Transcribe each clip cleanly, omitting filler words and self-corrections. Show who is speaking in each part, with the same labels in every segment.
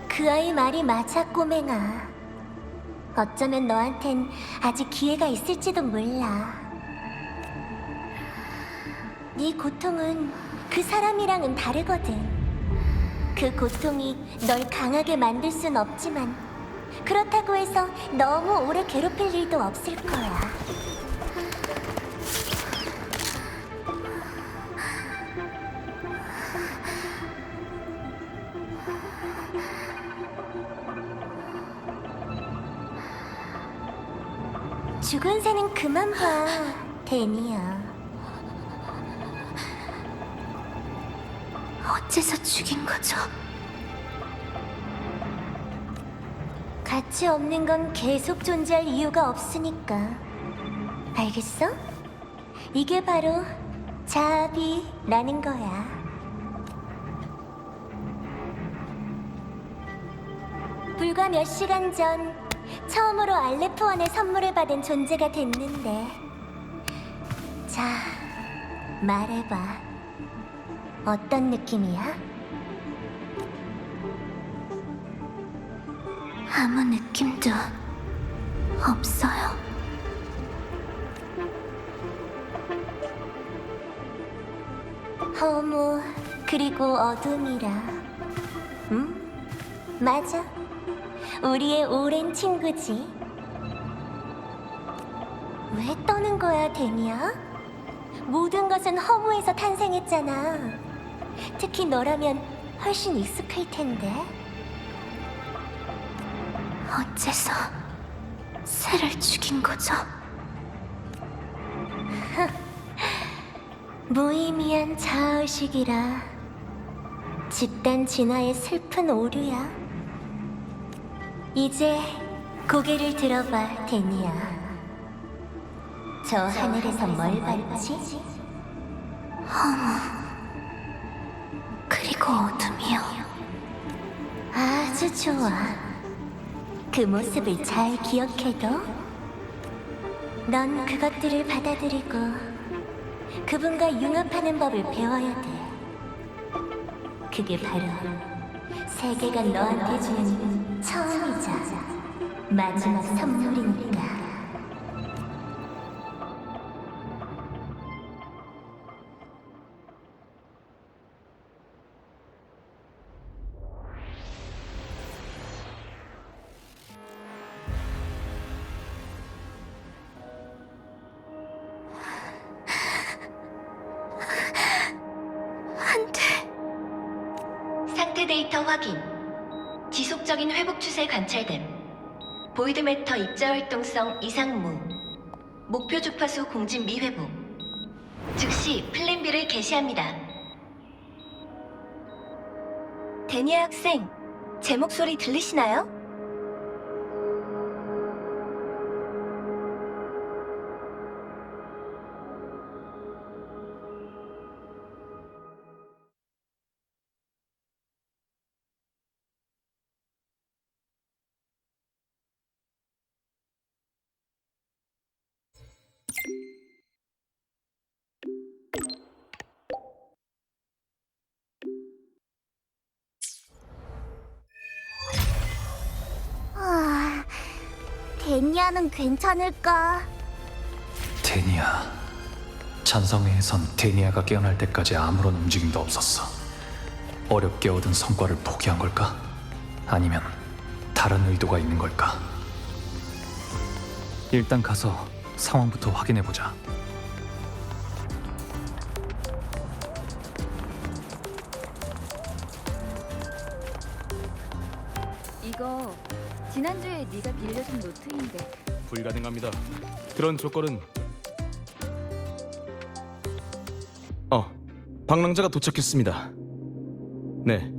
Speaker 1: 그 아이 말이 맞아, 꼬맹아. 어쩌면 너한텐 아직 기회가 있을지도 몰라. 네 고통은 그 사람이랑은 다르거든. 그 고통이 널 강하게 만들 순 없지만 그렇다고 해서 너무 오래 괴롭힐 일도 없을 거야. 죽은 새는 그만 봐, 데니야. 어째서 죽인 거죠? 가치 없는 건 계속 존재할 이유가 없으니까. 알겠어? 이게 바로 자비라는 거야. 불과 몇 시간 전 처음으로 알레프원의 선물을 받은 존재가 됐는데. 자, 말해봐. 어떤 느낌이야? 아무 느낌도 없어요. 허무, 그리고 어둠이라. 맞아. 우리의 오랜 친구지. 왜 떠는 거야, 데니야? 모든 것은 허무에서 탄생했잖아. 특히 너라면 훨씬 익숙할 텐데. 어째서 새를 죽인 거죠? 무의미한 자아의식이라. 집단 진화의 슬픈 오류야. 이제 고개를 들어봐, 데니야. 저 하늘에서 뭘 봤지? 허무, 그리고 어둠이요. 아주 좋아. 그 모습을 잘 기억해둬. 넌 그것들을 받아들이고 그분과 융합하는 법을 배워야 돼. 그게 바로 세계가 너한테 주는 처음이자 마지막 선물이니까.
Speaker 2: 상태 데이터 확인. 지속적인 회복 추세 관찰됨. 보이드 매터 입자 활동성 이상무. 목표 주파수 공진 미회복. 즉시 플랜 B를 개시합니다. 데니아 학생, 제 목소리 들리시나요?
Speaker 1: 데니아는 괜찮을까?
Speaker 3: 데니아. 잔성회에선 데니아가 깨어날 때까지 아무런 움직임도 없었어. 어렵게 얻은 성과를 포기한 걸까? 아니면 다른 의도가 있는 걸까? 일단 가서 상황부터 확인해보자.
Speaker 4: 이거 지난주에 네가 빌려준 노트인데.
Speaker 5: 불가능합니다. 그런 조건은... 방랑자가 도착했습니다. 네,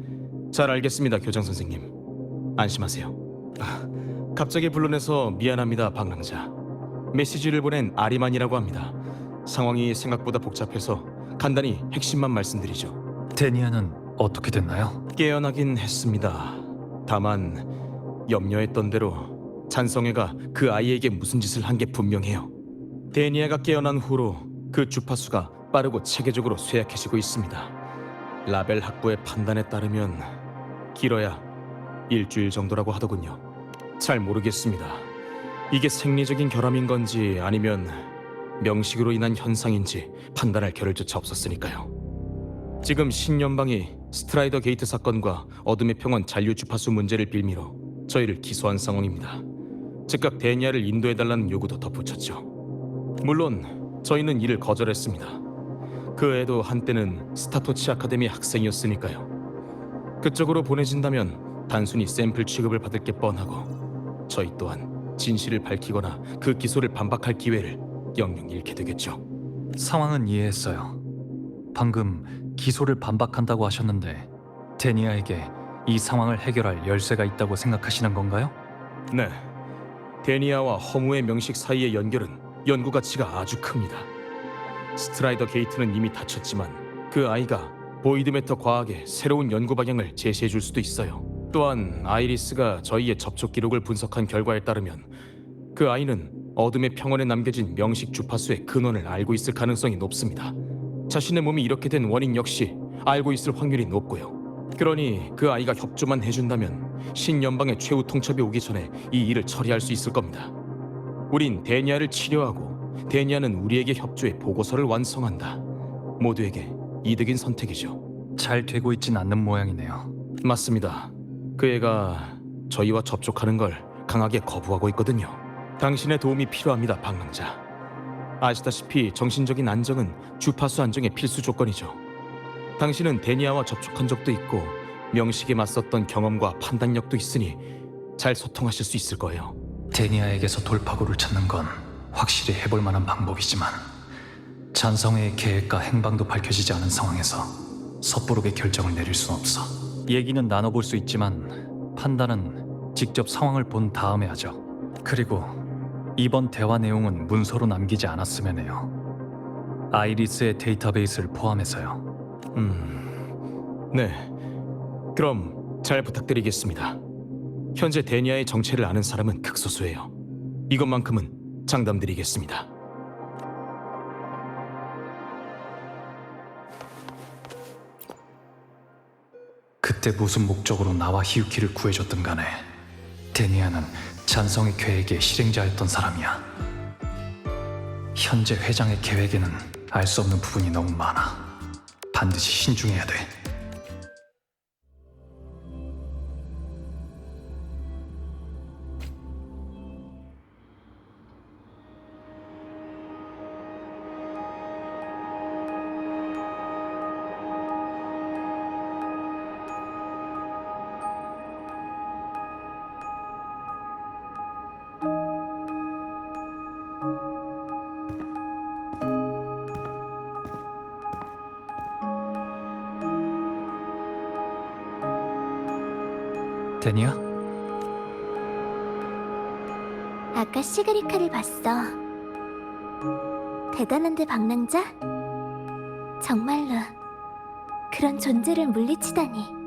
Speaker 5: 잘 알겠습니다, 교장 선생님. 안심하세요. 갑자기 불러내서 미안합니다, 방랑자. 메시지를 보낸 아리만이라고 합니다. 상황이 생각보다 복잡해서 간단히 핵심만 말씀드리죠.
Speaker 3: 데니아는 어떻게 됐나요?
Speaker 5: 깨어나긴 했습니다. 다만 염려했던 대로 잔성애가 그 아이에게 무슨 짓을 한 게 분명해요. 데니아가 깨어난 후로 그 주파수가 빠르고 체계적으로 쇠약해지고 있습니다. 라벨 학부의 판단에 따르면 길어야 일주일 정도라고 하더군요. 잘 모르겠습니다. 이게 생리적인 결함인 건지 아니면 명식으로 인한 현상인지 판단할 겨를조차 없었으니까요. 지금 신연방이 스트라이더 게이트 사건과 어둠의 평원 잔류 주파수 문제를 빌미로 저희를 기소한 상황입니다. 즉각 데니아를 인도해달라는 요구도 덧붙였죠. 물론 저희는 이를 거절했습니다. 그 애도 한때는 스타토치 아카데미 학생이었으니까요. 그쪽으로 보내진다면 단순히 샘플 취급을 받을 게 뻔하고 저희 또한 진실을 밝히거나 그 기소를 반박할 기회를 영영 잃게 되겠죠.
Speaker 3: 상황은 이해했어요. 방금 기소를 반박한다고 하셨는데 데니아에게 이 상황을 해결할 열쇠가 있다고 생각하시는 건가요?
Speaker 5: 네, 데니아와 허무의 명식 사이의 연결은 연구 가치가 아주 큽니다. 스트라이더 게이트는 이미 닫혔지만 그 아이가 보이드 매터 과학의 새로운 연구 방향을 제시해 줄 수도 있어요. 또한 아이리스가 저희의 접촉 기록을 분석한 결과에 따르면 그 아이는 어둠의 평원에 남겨진 명식 주파수의 근원을 알고 있을 가능성이 높습니다. 자신의 몸이 이렇게 된 원인 역시 알고 있을 확률이 높고요. 그러니 그 아이가 협조만 해준다면 신연방의 최후 통첩이 오기 전에 이 일을 처리할 수 있을 겁니다. 우린 데니아를 치료하고 데니아는 우리에게 협조해 보고서를 완성한다. 모두에게 이득인 선택이죠.
Speaker 3: 잘 되고 있진 않는 모양이네요.
Speaker 5: 맞습니다. 그 애가 저희와 접촉하는 걸 강하게 거부하고 있거든요. 당신의 도움이 필요합니다, 방랑자. 아시다시피 정신적인 안정은 주파수 안정의 필수 조건이죠. 당신은 데니아와 접촉한 적도 있고 명식에 맞섰던 경험과 판단력도 있으니 잘 소통하실 수 있을 거예요.
Speaker 3: 데니아에게서 돌파구를 찾는 건 확실히 해볼 만한 방법이지만 잔성의 계획과 행방도 밝혀지지 않은 상황에서 섣부르게 결정을 내릴 순 없어. 얘기는 나눠볼 수 있지만 판단은 직접 상황을 본 다음에 하죠. 그리고 이번 대화 내용은 문서로 남기지 않았으면 해요. 아이리스의 데이터베이스를 포함해서요.
Speaker 5: 네. 그럼 잘 부탁드리겠습니다. 현재 데니아의 정체를 아는 사람은 극소수예요. 이것만큼은 장담드리겠습니다.
Speaker 3: 그때 무슨 목적으로 나와 히유키를 구해줬든 간에 데니아는 잔성의 계획의 실행자였던 사람이야. 현재 회장의 계획에는 알 수 없는 부분이 너무 많아. 반드시 신중해야 돼. 데니아?
Speaker 1: 아까 시그리카를 봤어. 대단한데 방랑자? 정말로 그런 존재를 물리치다니.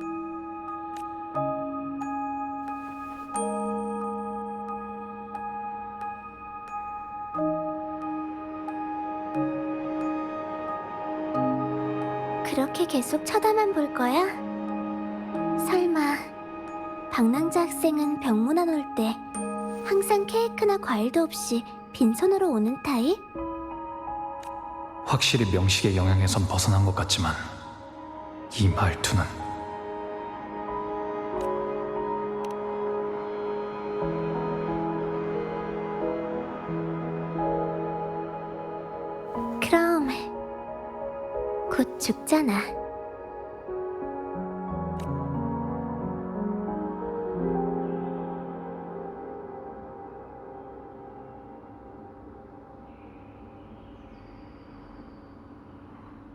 Speaker 1: 그렇게 계속 쳐다만 볼 거야? 설마 방랑자 학생은 병문안 올 때 항상 케이크나 과일도 없이 빈손으로 오는 타입?
Speaker 3: 확실히 명식의 영향에선 벗어난 것 같지만 이 말투는
Speaker 1: 그럼 곧 죽잖아.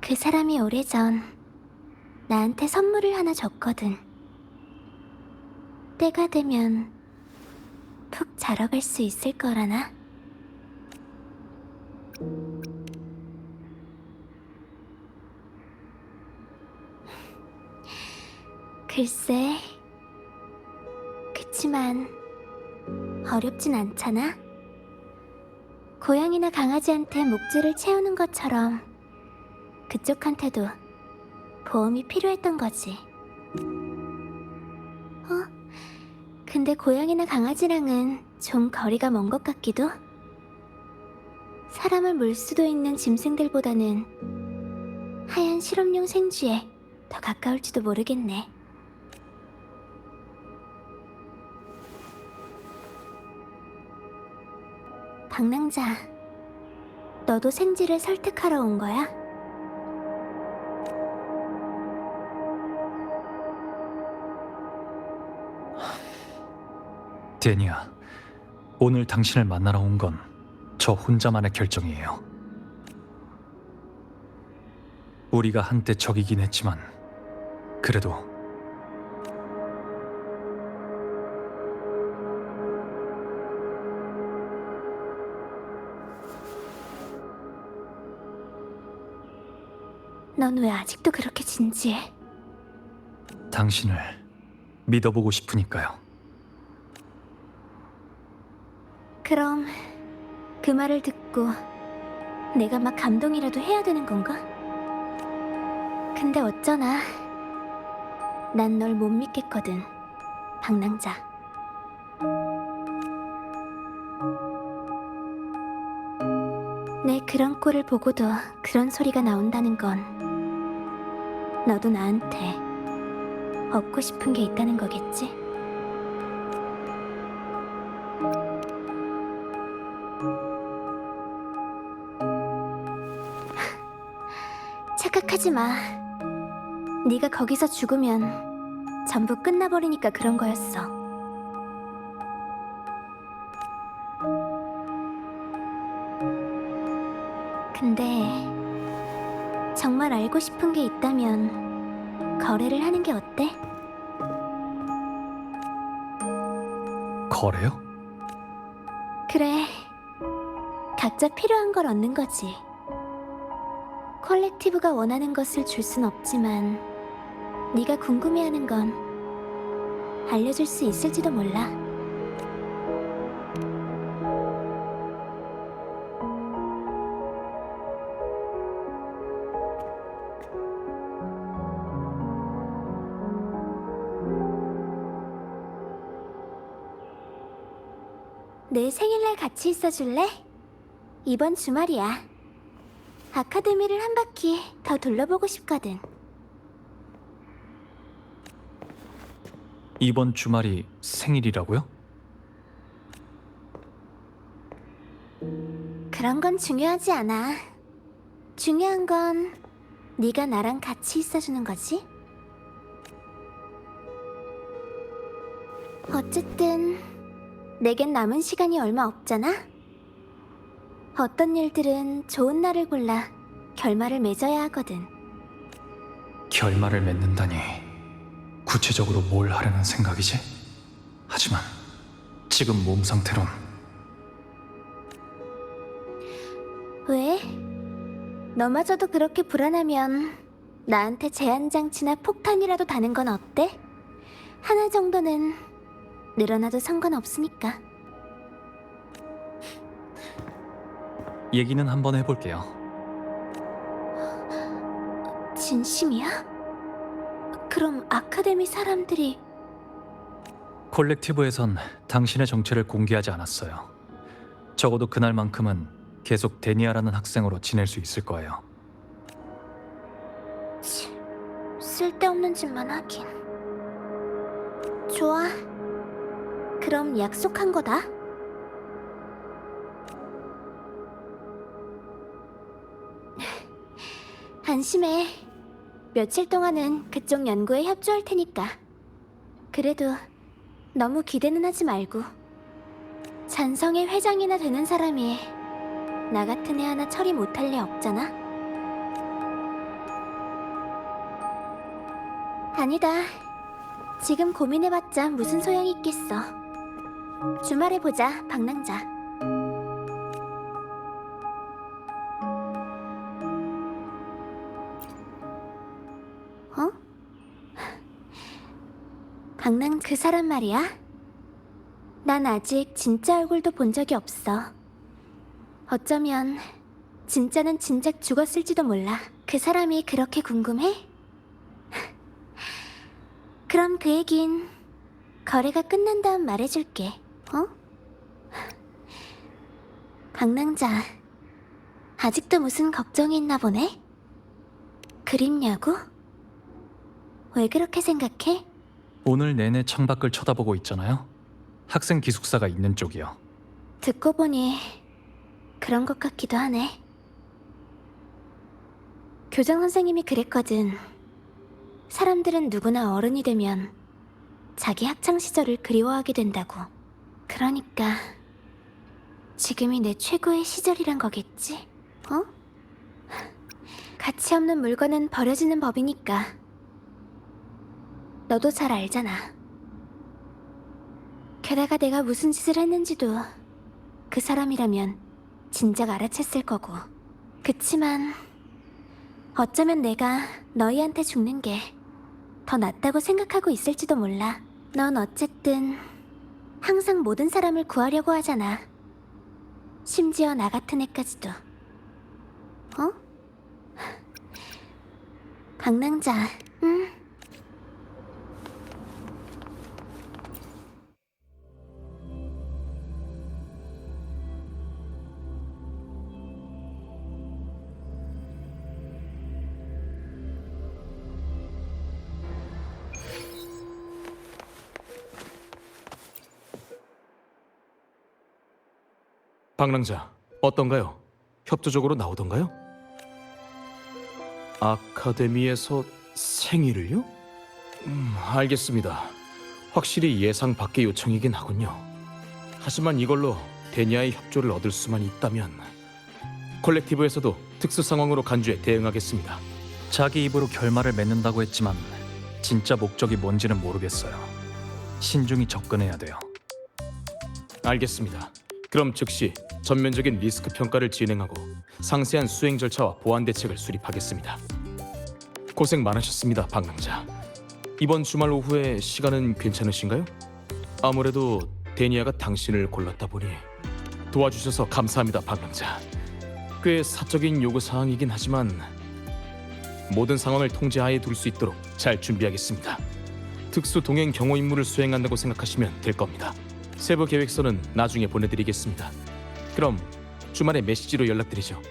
Speaker 1: 그 사람이 오래전 나한테 선물을 하나 줬거든. 때가 되면 푹 자러 갈 수 있을 거라나? 글쎄, 그치만 어렵진 않잖아? 고양이나 강아지한테 목줄을 채우는 것처럼 그쪽한테도 보험이 필요했던 거지. 근데 고양이나 강아지랑은 좀 거리가 먼 것 같기도. 사람을 물 수도 있는 짐승들보다는 하얀 실험용 생쥐에 더 가까울지도 모르겠네. 방랑자, 너도 생쥐를 설득하러 온 거야?
Speaker 3: 데니아, 오늘 당신을 만나러 온 건 저 혼자만의 결정이에요. 우리가 한때 적이긴 했지만 그래도
Speaker 1: 넌 왜 아직도 그렇게 진지해?
Speaker 3: 당신을 믿어보고 싶으니까요.
Speaker 1: 그럼 그 말을 듣고 내가 막 감동이라도 해야 되는 건가? 근데 어쩌나 난 널 못 믿겠거든, 방랑자. 내 그런 꼴을 보고도 그런 소리가 나온다는 건 너도 나한테 얻고 싶은 게 있다는 거겠지? 착각하지 마. 네가 거기서 죽으면 전부 끝나버리니까 그런 거였어. 근데 정말 알고 싶은 게 있다면 거래를 하는 게 어때?
Speaker 3: 거래요?
Speaker 1: 그래. 각자 필요한 걸 얻는 거지. 콜렉티브가 원하는 것을 줄 순 없지만 네가 궁금해하는 건 알려줄 수 있을지도 몰라. 내 생일날 같이 있어줄래? 이번 주말이야. 아카데미를 한 바퀴 더 둘러보고 싶거든.
Speaker 3: 이번 주말이 생일이라고요?
Speaker 1: 그런 건 중요하지 않아. 중요한 건 네가 나랑 같이 있어주는 거지. 어쨌든 내겐 남은 시간이 얼마 없잖아. 어떤 일들은 좋은 날을 골라 결말을 맺어야 하거든.
Speaker 3: 결말을 맺는다니 구체적으로 뭘 하려는 생각이지? 하지만 지금 몸 상태론
Speaker 1: 왜? 너마저도 그렇게 불안하면 나한테 제한장치나 폭탄이라도 다는 건 어때? 하나 정도는 늘어나도 상관없으니까.
Speaker 3: 얘기는 한번 해볼게요.
Speaker 1: 진심이야? 그럼 아카데미 사람들이...
Speaker 3: 콜렉티브에선 당신의 정체를 공개하지 않았어요. 적어도 그날만큼은 계속 데니아라는 학생으로 지낼 수 있을 거예요.
Speaker 1: 쓸데없는 짓만 하긴. 좋아. 그럼 약속한 거다. 안심해. 며칠 동안은 그쪽 연구에 협조할 테니까. 그래도 너무 기대는 하지 말고. 잔성의 회장이나 되는 사람이 나 같은 애 하나 처리 못할 리 없잖아. 아니다. 지금 고민해봤자 무슨 소용이 있겠어. 주말에 보자, 방랑자. 어? 방랑 그 사람 말이야? 난 아직 진짜 얼굴도 본 적이 없어. 어쩌면 진짜는 진작 죽었을지도 몰라. 그 사람이 그렇게 궁금해? 그럼 그 얘긴 거래가 끝난 다음 말해줄게. 어? 방랑자, 아직도 무슨 걱정이 있나 보네? 그립냐고? 왜 그렇게 생각해?
Speaker 3: 오늘 내내 창밖을 쳐다보고 있잖아요. 학생 기숙사가 있는 쪽이요.
Speaker 1: 듣고 보니 그런 것 같기도 하네. 교장 선생님이 그랬거든. 사람들은 누구나 어른이 되면 자기 학창 시절을 그리워하게 된다고. 그러니까 지금이 내 최고의 시절이란 거겠지? 어? 가치 없는 물건은 버려지는 법이니까. 너도 잘 알잖아. 게다가 내가 무슨 짓을 했는지도 그 사람이라면 진작 알아챘을 거고. 그치만 어쩌면 내가 너희한테 죽는 게 더 낫다고 생각하고 있을지도 몰라. 넌 어쨌든 항상 모든 사람을 구하려고 하잖아. 심지어 나 같은 애까지도. 어? 방랑자, 응?
Speaker 5: 방랑자, 어떤가요? 협조적으로 나오던가요? 아카데미에서 생일을요? 알겠습니다. 확실히 예상 밖의 요청이긴 하군요. 하지만 이걸로 데니아의 협조를 얻을 수만 있다면 콜렉티브에서도 특수 상황으로 간주해 대응하겠습니다.
Speaker 3: 자기 입으로 결말을 맺는다고 했지만 진짜 목적이 뭔지는 모르겠어요. 신중히 접근해야 돼요.
Speaker 5: 알겠습니다. 그럼 즉시 전면적인 리스크 평가를 진행하고 상세한 수행 절차와 보안 대책을 수립하겠습니다. 고생 많으셨습니다, 방랑자. 이번 주말 오후에 시간은 괜찮으신가요? 아무래도 데니아가 당신을 골랐다 보니 도와주셔서 감사합니다, 방랑자. 꽤 사적인 요구 사항이긴 하지만 모든 상황을 통제하에 둘 수 있도록 잘 준비하겠습니다. 특수 동행 경호 임무를 수행한다고 생각하시면 될 겁니다. 세부 계획서는 나중에 보내드리겠습니다. 그럼 주말에 메시지로 연락드리죠.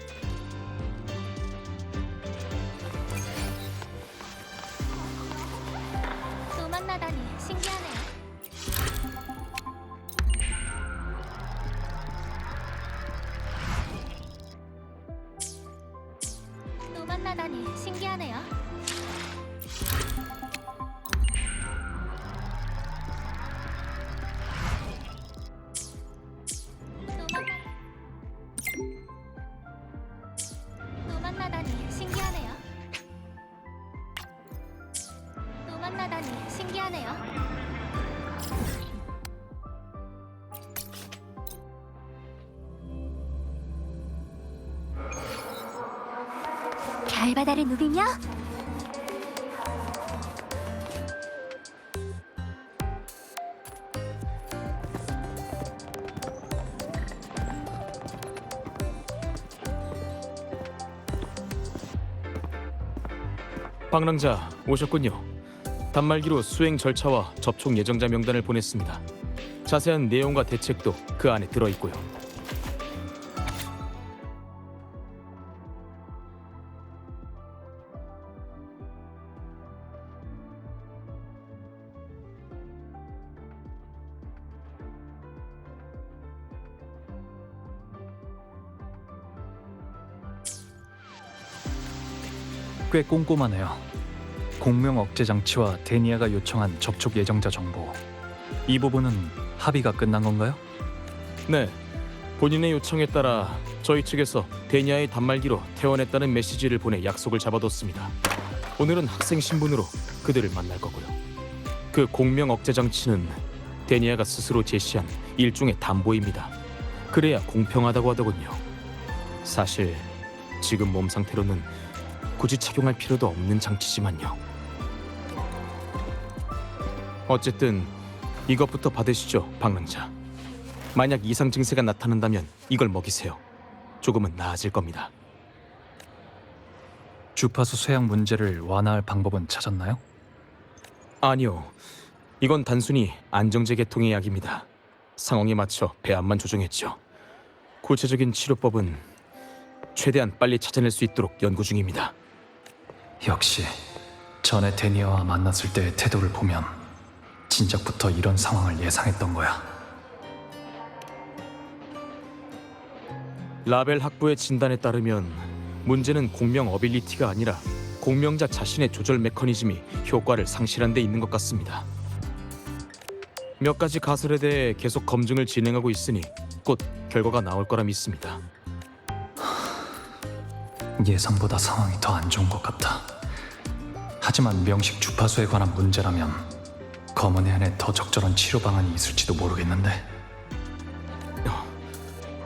Speaker 1: 또 만나다니 신기하네요. 또 만나다니 신기하네요. 또 만나다니 신기하네요. 또 만나다니 신기하네요. 별바다를 누비며
Speaker 5: 방랑자 오셨군요. 단말기로 수행 절차와 접촉 예정자 명단을 보냈습니다. 자세한 내용과 대책도 그 안에 들어있고요.
Speaker 3: 꽤 꼼꼼하네요. 공명 억제 장치와 데니아가 요청한 접촉 예정자 정보. 이 부분은 합의가 끝난 건가요?
Speaker 5: 네, 본인의 요청에 따라 저희 측에서 데니아의 단말기로 퇴원했다는 메시지를 보내 약속을 잡아뒀습니다. 오늘은 학생 신분으로 그들을 만날 거고요. 그 공명 억제 장치는 데니아가 스스로 제시한 일종의 담보입니다. 그래야 공평하다고 하더군요. 사실 지금 몸 상태로는 굳이 착용할 필요도 없는 장치지만요. 어쨌든 이것부터 받으시죠, 방랑자. 만약 이상 증세가 나타난다면 이걸 먹이세요. 조금은 나아질 겁니다.
Speaker 3: 주파수 쇠약 문제를 완화할 방법은 찾았나요?
Speaker 5: 아니요. 이건 단순히 안정제 계통의 약입니다. 상황에 맞춰 배합만 조정했죠. 구체적인 치료법은 최대한 빨리 찾아낼 수 있도록 연구 중입니다.
Speaker 3: 역시 전에 데니아와 만났을 때의 태도를 보면 진작부터 이런 상황을 예상했던 거야.
Speaker 5: 라벨 학부의 진단에 따르면 문제는 공명 어빌리티가 아니라 공명자 자신의 조절 메커니즘이 효과를 상실한 데 있는 것 같습니다. 몇 가지 가설에 대해 계속 검증을 진행하고 있으니 곧 결과가 나올 거라 믿습니다.
Speaker 3: 예상보다 상황이 더 안 좋은 것 같아. 하지만 명식 주파수에 관한 문제라면 검은 해안에 더 적절한 치료 방안이 있을지도 모르겠는데.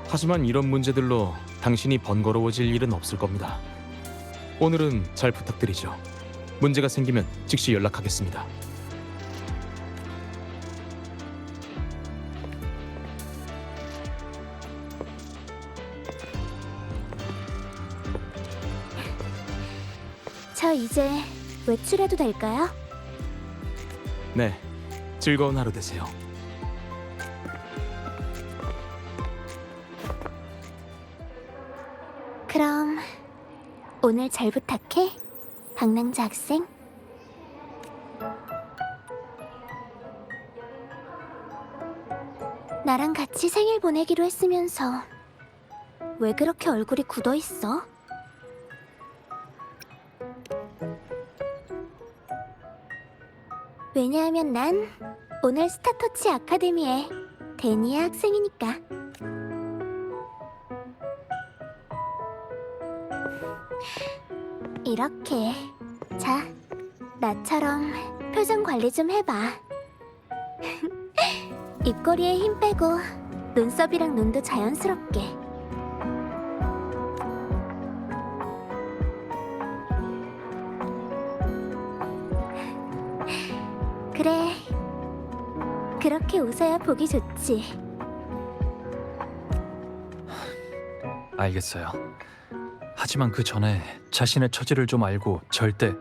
Speaker 5: 하지만 이런 문제들로 당신이 번거로워질 일은 없을 겁니다. 오늘은 잘 부탁드리죠. 문제가 생기면 즉시 연락하겠습니다.
Speaker 1: 저 이제 외출해도 될까요?
Speaker 5: 네, 즐거운 하루 되세요.
Speaker 1: 그럼 오늘 잘 부탁해, 방랑자 학생. 나랑 같이 생일 보내기로 했으면서 왜 그렇게 얼굴이 굳어 있어? 왜냐하면 난 오늘 스타터치 아카데미의 데니아 학생이니까. 이렇게. 자, 나처럼 표정 관리 좀 해봐. 입꼬리에 힘 빼고 눈썹이랑 눈도 자연스럽게. 그래, 그렇게 웃어야 보기 좋지.
Speaker 3: 알겠어요. 하지만 그 전에 자신의 처지를 좀 알고 절대.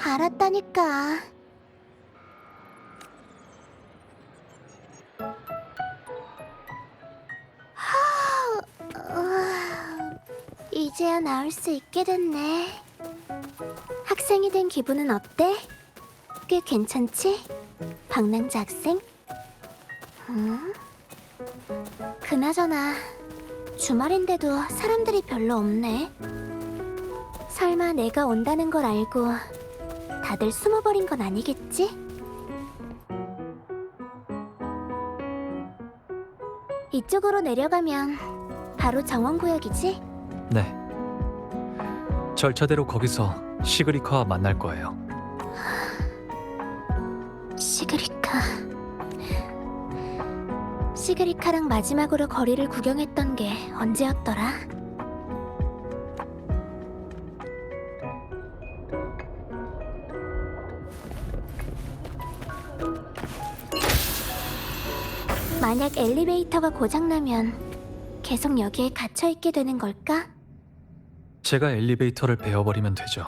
Speaker 1: 알았다니까. 이제야 나올 수 있게 됐네. 학생이 된 기분은 어때? 꽤 괜찮지? 방랑자 학생? 그나저나 주말인데도 사람들이 별로 없네. 설마 내가 온다는 걸 알고 다들 숨어버린 건 아니겠지? 이쪽으로 내려가면 바로 정원구역이지?
Speaker 3: 네. 절차대로 거기서 시그리카와 만날 거예요.
Speaker 1: 시그리카. 시그리카랑 마지막으로 거리를 구경했던 게 언제였더라? 만약 엘리베이터가 고장나면 계속 여기에 갇혀있게 되는 걸까?
Speaker 3: 제가 엘리베이터를 베어버리면 되죠.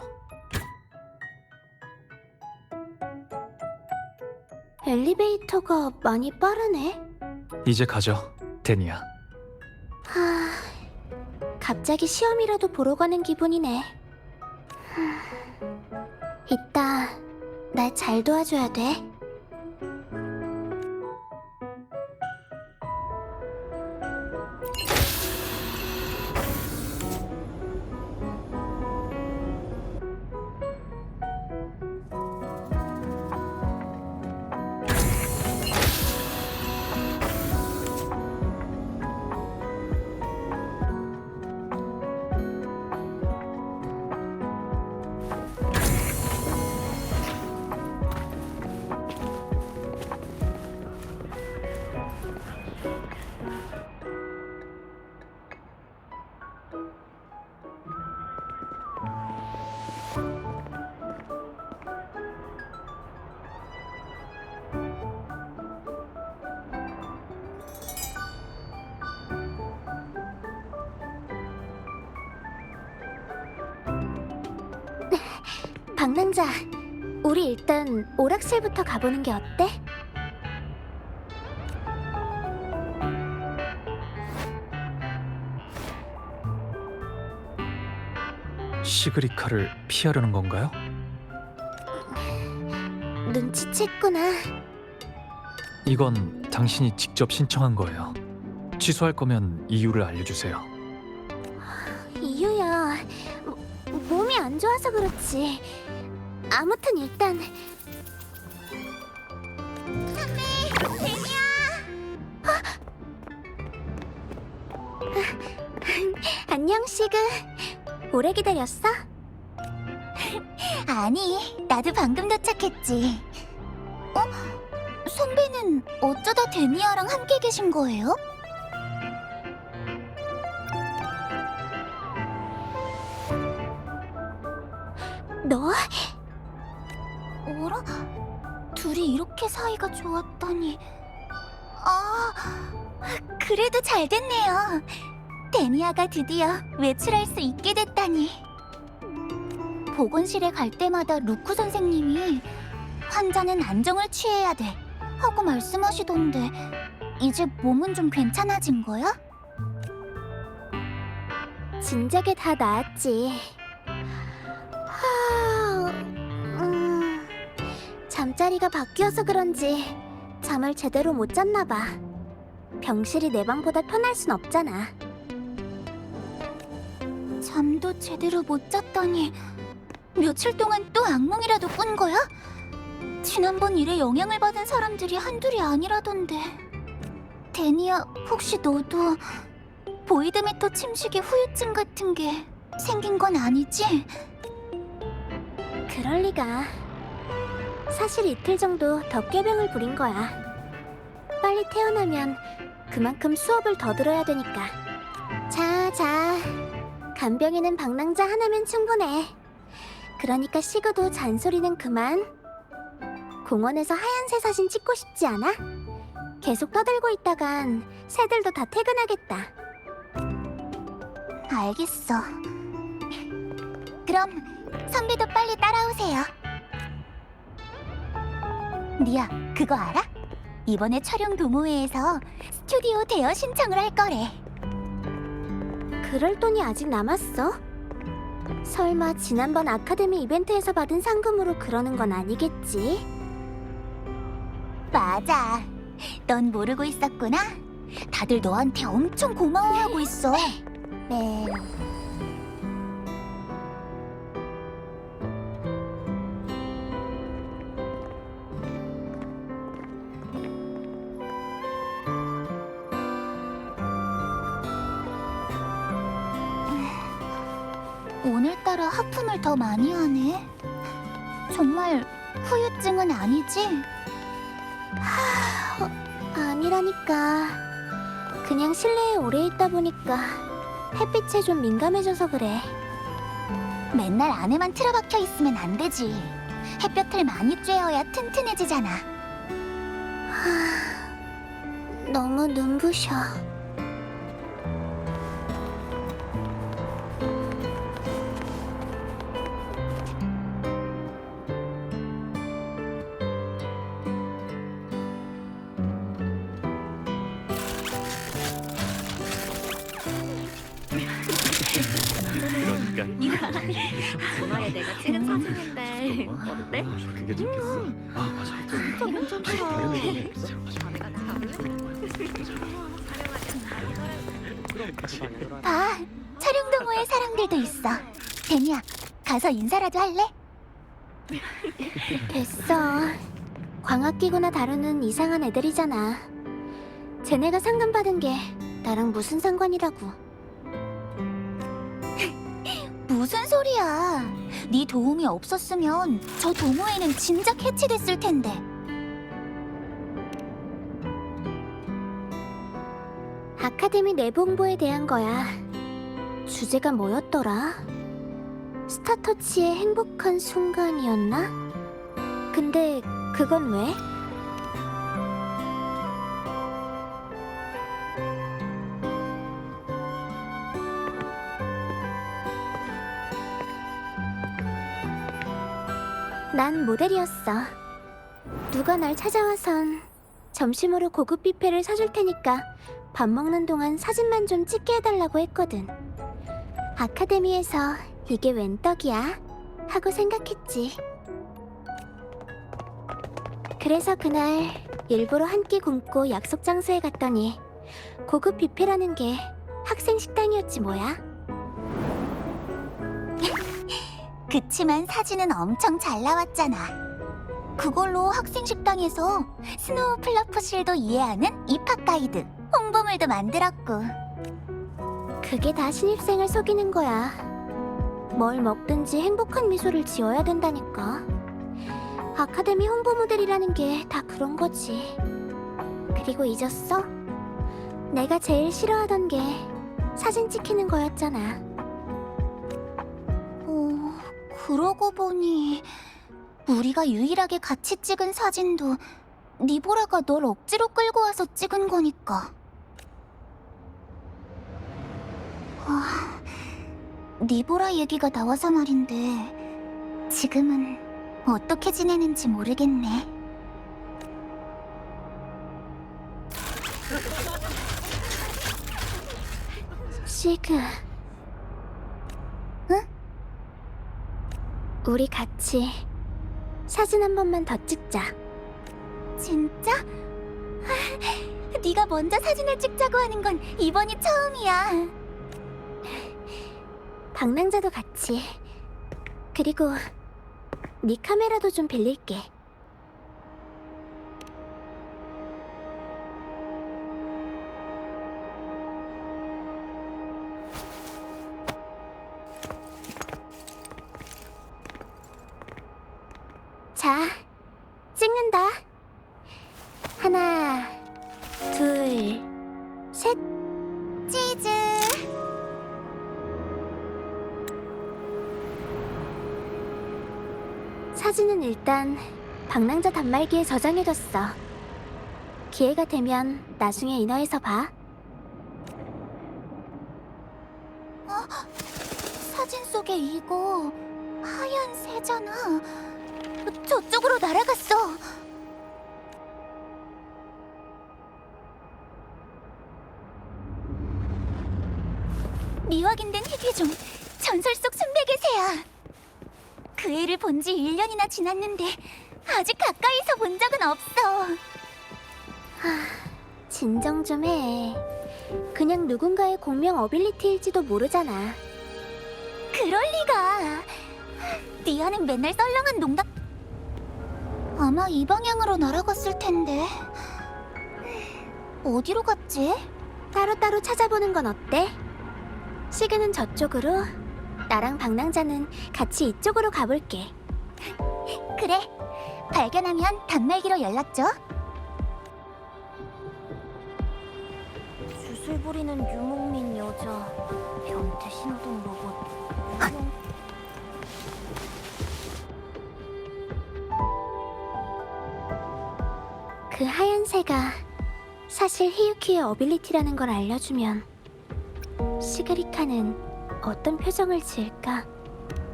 Speaker 1: 엘리베이터가 많이 빠르네.
Speaker 3: 이제 가죠, 데니아.
Speaker 1: 갑자기 시험이라도 보러 가는 기분이네. 이따 날 잘 도와줘야 돼. 방랑자, 우리 일단 오락실부터 가보는 게 어때?
Speaker 3: 시그리카를 피하려는 건가요?
Speaker 1: 눈치챘구나.
Speaker 3: 이건 당신이 직접 신청한 거예요. 취소할 거면 이유를 알려주세요.
Speaker 1: 이유야, 몸이 안 좋아서 그렇지. 아무튼 일단 선배, 데미야. 안녕 시그. 오래 기다렸어? 아니, 나도 방금 도착했지. 선배는 어쩌다 데미아랑 함께 계신 거예요? 너? 어라? 둘이 이렇게 사이가 좋았다니. 그래도 잘 됐네요. 데미아가 드디어 외출할 수 있게 됐다니. 보건실에 갈 때마다 루크 선생님이 환자는 안정을 취해야 돼 하고 말씀하시던데 이제 몸은 좀 괜찮아진 거야? 진작에 다 나았지. 잠자리가 바뀌어서 그런지 잠을 제대로 못 잤나 봐. 병실이 내 방보다 편할 순 없잖아. 잠도 제대로 못 잤다니 며칠 동안 또 악몽이라도 꾼 거야? 지난번 일에 영향을 받은 사람들이 한둘이 아니라던데. 데니야, 혹시 너도 보이드메터 침식의 후유증 같은 게 생긴 건 아니지? 그럴 리가. 사실 이틀 정도 덮개병을 부린 거야. 빨리 태어나면 그만큼 수업을 더 들어야 되니까. 자. 간병인은 방랑자 하나면 충분해. 그러니까 시그도 잔소리는 그만. 공원에서 하얀 새 사진 찍고 싶지 않아? 계속 떠들고 있다간 새들도 다 퇴근하겠다. 알겠어. 그럼 선배도 빨리 따라오세요. 니야, 그거 알아? 이번에 촬영 동호회에서 스튜디오 대여 신청을 할 거래. 그럴 돈이 아직 남았어? 설마 지난번 아카데미 이벤트에서 받은 상금으로 그러는 건 아니겠지? 맞아. 넌 모르고 있었구나? 다들 너한테 엄청 고마워하고 있어. 네. 오늘따라 하품을 더 많이 하네. 정말 후유증은 아니지? 아니라니까. 그냥 실내에 오래 있다 보니까 햇빛에 좀 민감해져서 그래. 맨날 안에만 틀어박혀 있으면 안 되지. 햇볕을 많이 쬐어야 튼튼해지잖아. 너무 눈부셔.
Speaker 4: 주말에 내가 찍은 사진인데 어때?
Speaker 3: 그게 좋겠어. 아 맞아.
Speaker 4: 진짜 괜찮더라.
Speaker 1: 봐, 촬영 동호회 사람들도 있어. 데미야, 가서 인사라도 할래? 됐어. 광학기구나 다루는 이상한 애들이잖아. 쟤네가 상금 받은 게 나랑 무슨 상관이라고. 무슨 소리야. 네 도움이 없었으면 저 동호회는 진작 해체됐을 텐데. 아카데미 내부 홍보에 대한 거야. 주제가 뭐였더라? 스타터치의 행복한 순간이었나? 근데 그건 왜? 난 모델이었어. 누가 날 찾아와선 점심으로 고급 뷔페를 사줄 테니까 밥 먹는 동안 사진만 좀 찍게 해달라고 했거든. 아카데미에서 이게 웬 떡이야? 하고 생각했지. 그래서 그날 일부러 한 끼 굶고 약속 장소에 갔더니 고급 뷔페라는 게 학생 식당이었지 뭐야. 그치만 사진은 엄청 잘 나왔잖아. 그걸로 학생 식당에서 스노우 플러프실도 이해하는 입학 가이드, 홍보물도 만들었고. 그게 다 신입생을 속이는 거야. 뭘 먹든지 행복한 미소를 지어야 된다니까. 아카데미 홍보 모델이라는 게 다 그런 거지. 그리고 잊었어? 내가 제일 싫어하던 게 사진 찍히는 거였잖아. 그러고 보니 우리가 유일하게 같이 찍은 사진도 니보라가 널 억지로 끌고 와서 찍은 거니까. 니보라 얘기가 나와서 말인데 지금은 어떻게 지내는지 모르겠네. 시그. 응? 우리 같이 사진 한 번만 더 찍자. 진짜? 네가 먼저 사진을 찍자고 하는 건 이번이 처음이야. 방랑자도 같이. 그리고 네 카메라도 좀 빌릴게. 자, 찍는다. 하나, 둘, 셋. 치즈. 사진은 일단 방랑자 단말기에 저장해뒀어. 기회가 되면 나중에 인화해서 봐. 사진 속에 이거 하얀 새잖아. 저쪽으로 날아갔어. 미확인된 희귀종 전설 속 순백의 새야. 그 애를 본 지 1년이나 지났는데 아직 가까이서 본 적은 없어. 진정 좀 해. 그냥 누군가의 공명 어빌리티일지도 모르잖아. 그럴 리가. 니아는 맨날 썰렁한 농담. 아마 이 방향으로 날아갔을 텐데. 어디로 갔지? 따로따로 찾아보는 건 어때? 시그는 저쪽으로, 나랑 방랑자는 같이 이쪽으로 가볼게. 그래. 발견하면 단말기로 연락 줘. 주술 부리는 유목민 여자, 변태 신호등 로봇. 그 하얀 새가 사실 히유키의 어빌리티라는 걸 알려주면 시그리카는 어떤 표정을 지을까?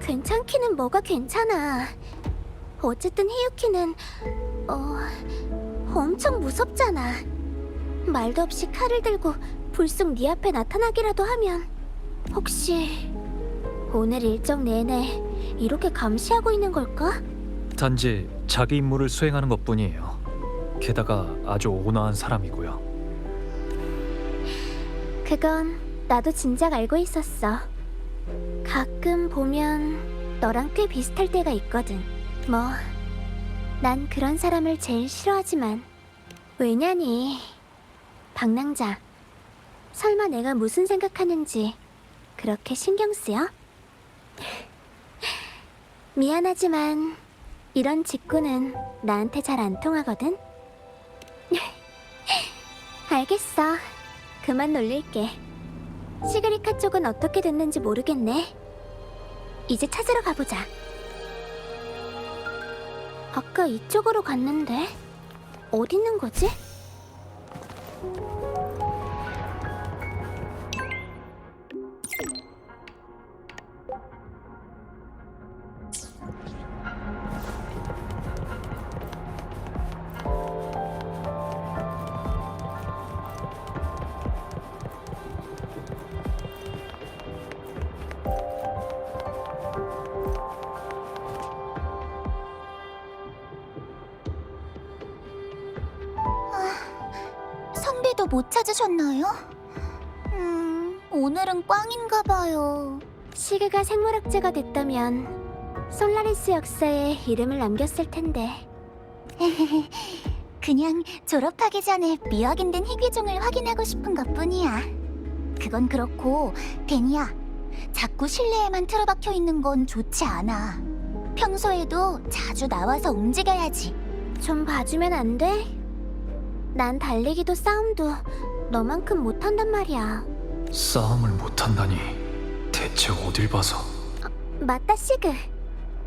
Speaker 1: 괜찮기는 뭐가 괜찮아. 어쨌든 히유키는 엄청 무섭잖아. 말도 없이 칼을 들고 불쑥 네 앞에 나타나기라도 하면 혹시 오늘 일정 내내 이렇게 감시하고 있는 걸까?
Speaker 3: 단지 자기 임무를 수행하는 것뿐이에요. 게다가 아주 온화한 사람이고요.
Speaker 1: 그건 나도 진작 알고 있었어. 가끔 보면 너랑 꽤 비슷할 때가 있거든. 뭐, 난 그런 사람을 제일 싫어하지만 왜냐니? 방랑자, 설마 내가 무슨 생각하는지 그렇게 신경 쓰여? 미안하지만 이런 직구는 나한테 잘 안 통하거든? 알겠어. 그만 놀릴게. 시그리카 쪽은 어떻게 됐는지 모르겠네. 이제 찾으러 가보자. 아까 이쪽으로 갔는데 어디 있는 거지? 선배도 못 찾으셨나요? 오늘은 꽝인가 봐요. 시그가 생물학자가 됐다면 솔라리스 역사에 이름을 남겼을 텐데. 그냥 졸업하기 전에 미확인 된 희귀종을 확인하고 싶은 것뿐이야. 그건 그렇고, 데니야, 자꾸 실내에만 틀어박혀 있는 건 좋지 않아. 평소에도 자주 나와서 움직여야지. 좀 봐주면 안 돼? 난 달리기도 싸움도 너만큼 못한단 말이야.
Speaker 3: 싸움을 못한다니 대체 어딜 봐서.
Speaker 1: 맞다, 시그.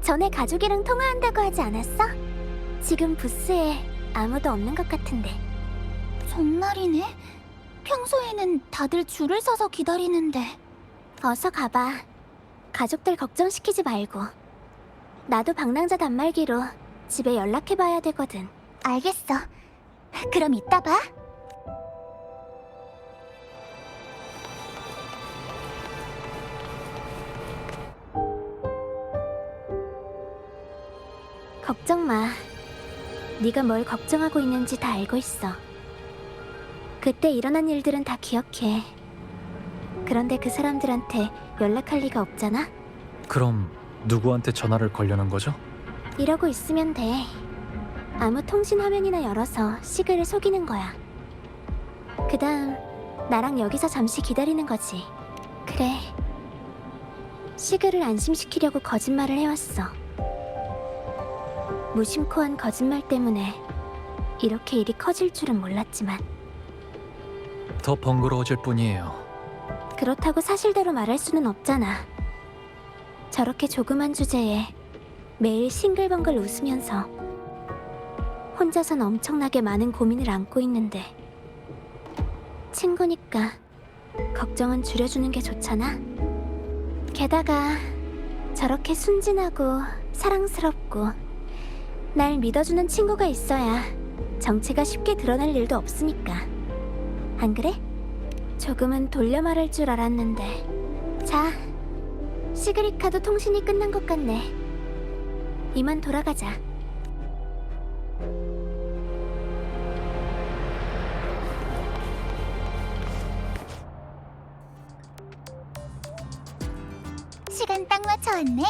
Speaker 1: 전에 가족이랑 통화한다고 하지 않았어? 지금 부스에 아무도 없는 것 같은데. 정말이네? 평소에는 다들 줄을 서서 기다리는데. 어서 가봐. 가족들 걱정시키지 말고. 나도 방랑자 단말기로 집에 연락해봐야 되거든. 알겠어. 그럼 이따 봐. 걱정 마. 네가 뭘 걱정하고 있는지 다 알고 있어. 그때 일어난 일들은 다 기억해. 그런데 그 사람들한테 연락할 리가 없잖아?
Speaker 3: 그럼 누구한테 전화를 걸려는 거죠?
Speaker 1: 이러고 있으면 돼. 아무 통신 화면이나 열어서 시그를 속이는 거야. 그 다음 나랑 여기서 잠시 기다리는 거지. 그래. 시그를 안심시키려고 거짓말을 해왔어. 무심코한 거짓말 때문에 이렇게 일이 커질 줄은 몰랐지만.
Speaker 3: 더 번거로워질 뿐이에요.
Speaker 1: 그렇다고 사실대로 말할 수는 없잖아. 저렇게 조그만 주제에 매일 싱글벙글 웃으면서 혼자선 엄청나게 많은 고민을 안고 있는데, 친구니까 걱정은 줄여주는 게 좋잖아. 게다가 저렇게 순진하고 사랑스럽고 날 믿어주는 친구가 있어야 정체가 쉽게 드러날 일도 없으니까. 안 그래? 조금은 돌려 말할 줄 알았는데. 자, 시그리카도 통신이 끝난 것 같네. 이만 돌아가자. 시간 딱 맞춰 왔네.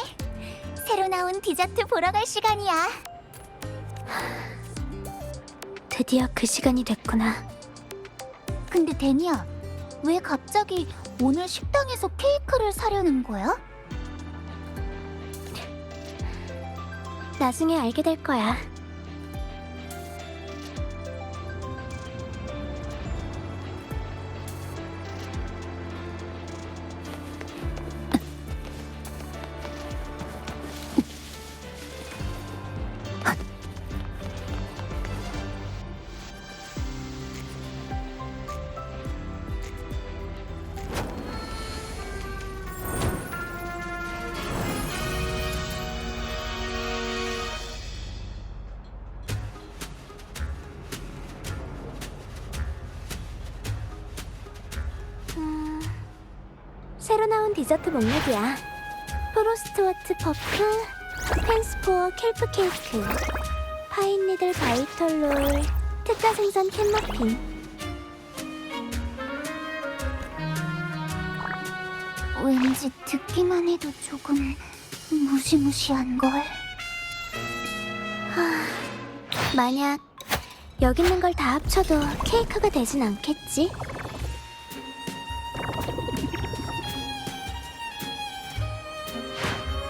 Speaker 1: 새로 나온 디저트 보러 갈 시간이야. 드디어 그 시간이 됐구나. 근데 데니야, 왜 갑자기 오늘 식당에서 케이크를 사려는 거야? 나중에 알게 될 거야. 새로 나온 디저트 목록이야. 프로스트워트 퍼플, 펜스포어 켈프 케이크, 파인니들 바이털롤, 특가 생선 캔머핀. 왠지 듣기만 해도 조금 무시무시한걸. 만약 여기 있는 걸 다 합쳐도 케이크가 되진 않겠지?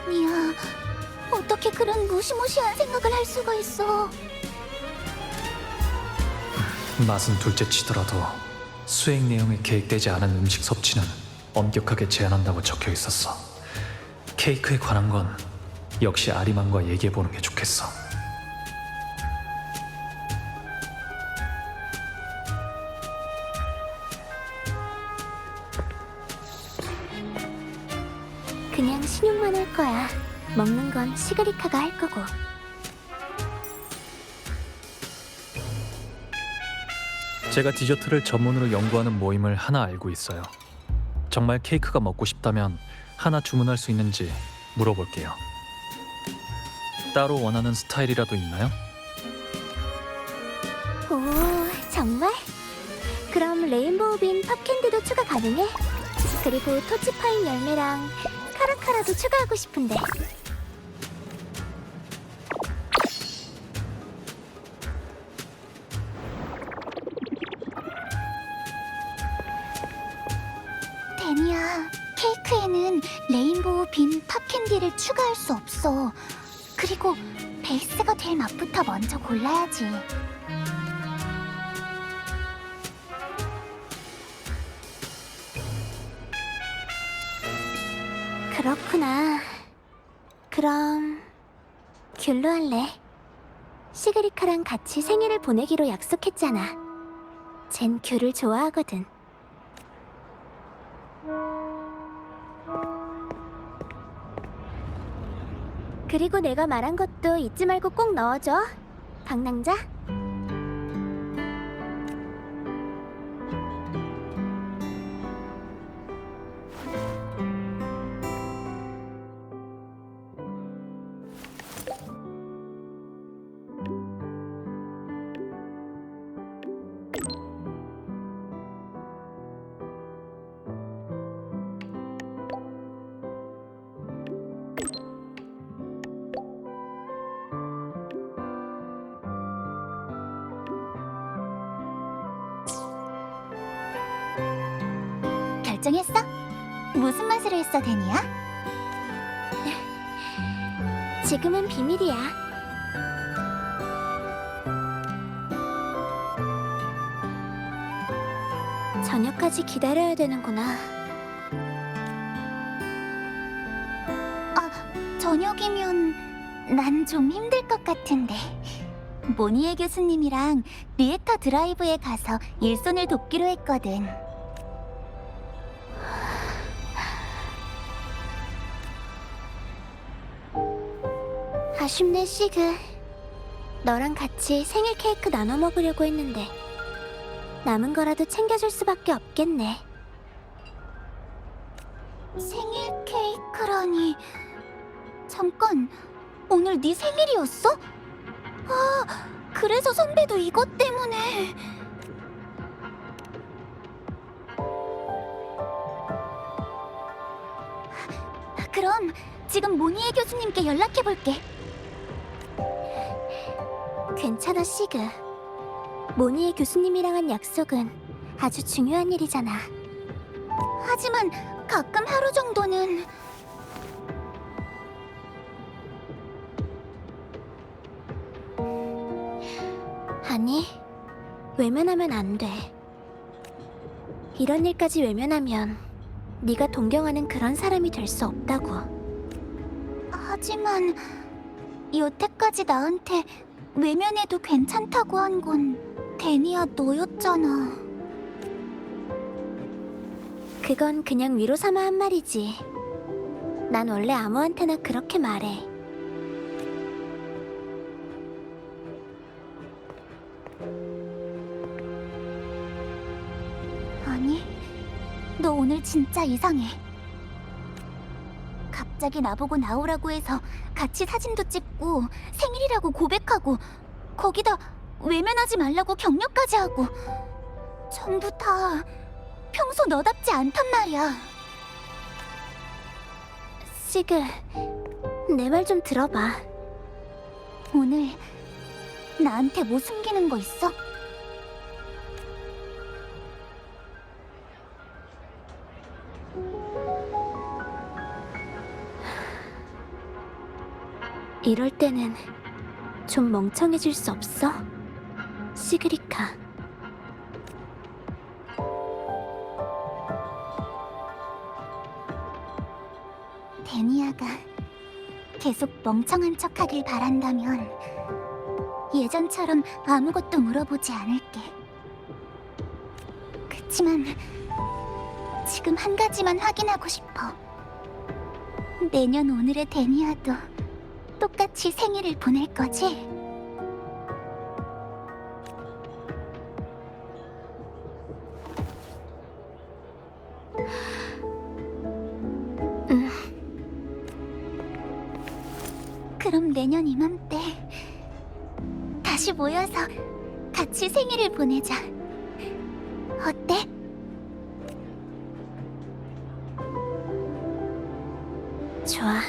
Speaker 1: 미야, 어떻게 그런 무시무시한 생각을 할 수가 있어?
Speaker 3: 맛은 둘째 치더라도 수행 내용에 계획되지 않은 음식 섭취는 엄격하게 제한한다고 적혀 있었어. 케이크에 관한 건 역시 아리만과 얘기해보는 게 좋겠어.
Speaker 1: 그냥 신용만 할 거야. 먹는 건 시그리카가 할 거고.
Speaker 3: 제가 디저트를 전문으로 연구하는 모임을 하나 알고 있어요. 정말 케이크가 먹고 싶다면 하나 주문할 수 있는지 물어볼게요. 따로 원하는 스타일이라도 있나요?
Speaker 1: 오, 정말? 그럼 레인보우빈 팝캔디도 추가 가능해? 그리고 토치파인 열매랑 카라카라도 추가하고 싶은데. 데니야, 케이크에는 레인보우 빈 팝캔디를 추가할 수 없어. 그리고 베이스가 될 맛부터 먼저 골라야지. 그렇구나. 그럼 귤로 할래. 시그리카랑 같이 생일을 보내기로 약속했잖아. 쟨 귤을 좋아하거든. 그리고 내가 말한 것도 잊지 말고 꼭 넣어줘. 방랑자. 결정했어? 무슨 맛으로 했어, 데니야? 지금은 비밀이야. 저녁까지 기다려야 되는구나. 저녁이면 난 좀 힘들 것 같은데. 모니에 교수님이랑 리에터 드라이브에 가서 일손을 돕기로 했거든. 아쉽네, 시그. 너랑 같이 생일 케이크 나눠 먹으려고 했는데 남은 거라도 챙겨줄 수밖에 없겠네. 생일 케이크라니... 잠깐, 오늘 네 생일이었어? 아, 그래서 선배도 이것 때문에... 그럼 지금 모니에 교수님께 연락해볼게. 괜찮아, 시그. 모니에 교수님이랑 한 약속은 아주 중요한 일이잖아. 하지만 가끔 하루 정도는... 아니, 외면하면 안 돼. 이런 일까지 외면하면 네가 동경하는 그런 사람이 될 수 없다고. 하지만 여태까지 나한테 외면해도 괜찮다고 한 건 데니야 너였잖아. 그건 그냥 위로 삼아 한 말이지. 난 원래 아무한테나 그렇게 말해. 아니, 너 오늘 진짜 이상해. 갑자기 나보고 나오라고 해서 같이 사진도 찍고 생일이라고 고백하고 거기다 외면하지 말라고 격려까지 하고 전부 다 평소 너답지 않단 말이야. 시그, 내 말 좀 들어봐. 오늘 나한테 뭐 숨기는 거 있어? 이럴 때는 좀 멍청해질 수 없어? 시그리카. 데니아가 계속 멍청한 척하길 바란다면 예전처럼 아무것도 물어보지 않을게. 그치만 지금 한 가지만 확인하고 싶어. 내년 오늘의 데니아도 똑같이 생일을 보낼 거지? 그럼 내년 이맘때 다시 모여서 같이 생일을 보내자. 어때? 좋아.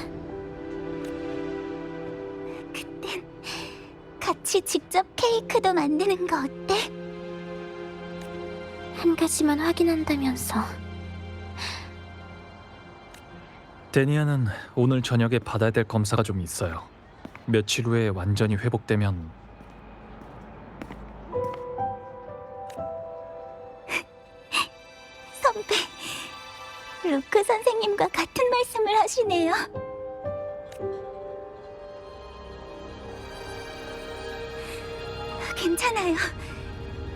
Speaker 1: 그땐 같이 직접 케이크도 만드는 거 어때? 한 가지만 확인한다면서.
Speaker 3: 데니아는 오늘 저녁에 받아야 될 검사가 좀 있어요. 며칠 후에 완전히 회복되면
Speaker 1: 선배, 루크 선생님과 같은 말씀을 하시네요. 괜찮아요.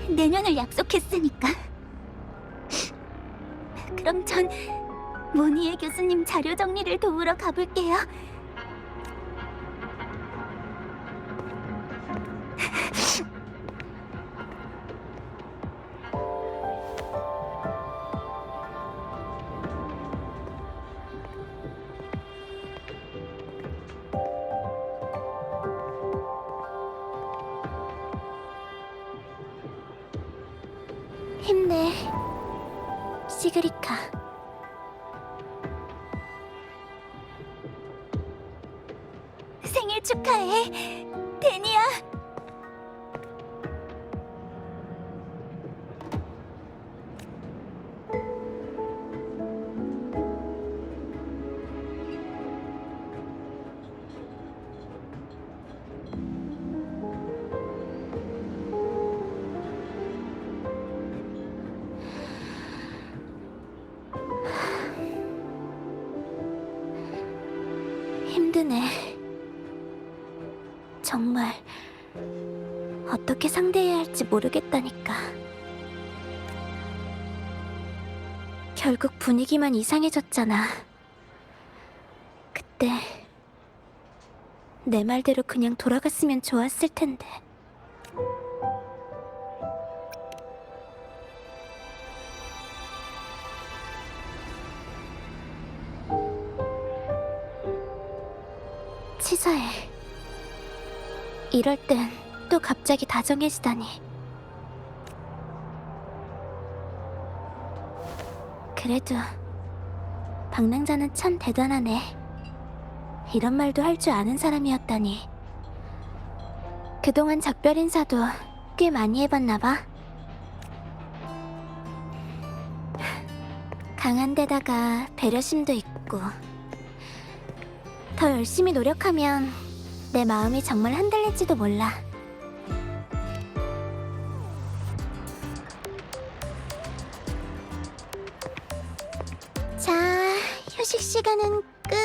Speaker 1: 내년을 약속했으니까. 그럼 전 모니에 교수님 자료 정리를 도우러 가볼게요. 힘내, 시그리카. 생일 축하해, 데니야. 힘드네. 정말 어떻게 상대해야 할지 모르겠다니까. 결국 분위기만 이상해졌잖아. 그때 내 말대로 그냥 돌아갔으면 좋았을 텐데. 치사해. 이럴 땐 또 갑자기 다정해지다니. 그래도 방랑자는 참 대단하네. 이런 말도 할 줄 아는 사람이었다니. 그동안 작별 인사도 꽤 많이 해봤나 봐. 강한 데다가 배려심도 있고. 더 열심히 노력하면 내 마음이 정말 흔들릴지도 몰라. 자, 휴식 시간은 끝.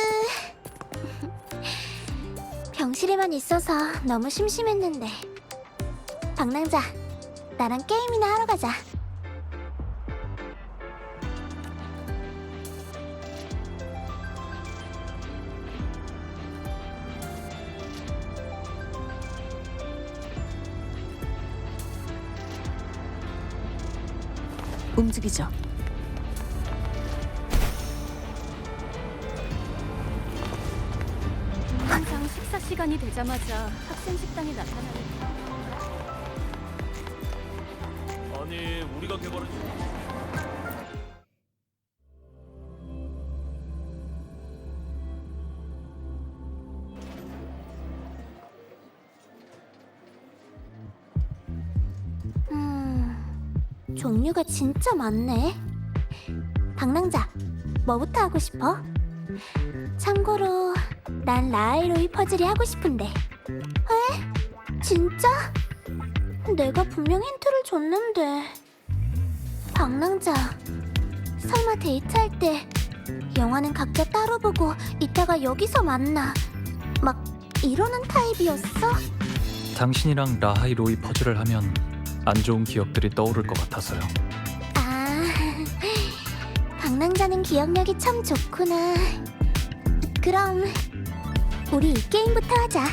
Speaker 1: 병실에만 있어서 너무 심심했는데. 방랑자, 나랑 게임이나 하러 가자.
Speaker 6: 움직이죠.
Speaker 4: 항상 식사 시간이 되자마자 학생 식당에 나타나는
Speaker 5: 아니, 우리가 개발한
Speaker 1: 종류가 진짜 많네. 방랑자, 뭐부터 하고 싶어? 참고로 난 라이로이 퍼즐이 하고 싶은데. 에? 진짜? 내가 분명 힌트를 줬는데. 방랑자, 설마 데이트할 때 영화는 각자 따로 보고 이따가 여기서 만나 막 이러는 타입이었어?
Speaker 3: 당신이랑 라하이 로이 퍼즐을 하면 안 좋은 기억들이 떠오를 것 같아서요.
Speaker 1: 아, 방랑자는 기억력이 참 좋구나. 그럼 우리 이 게임부터 하자.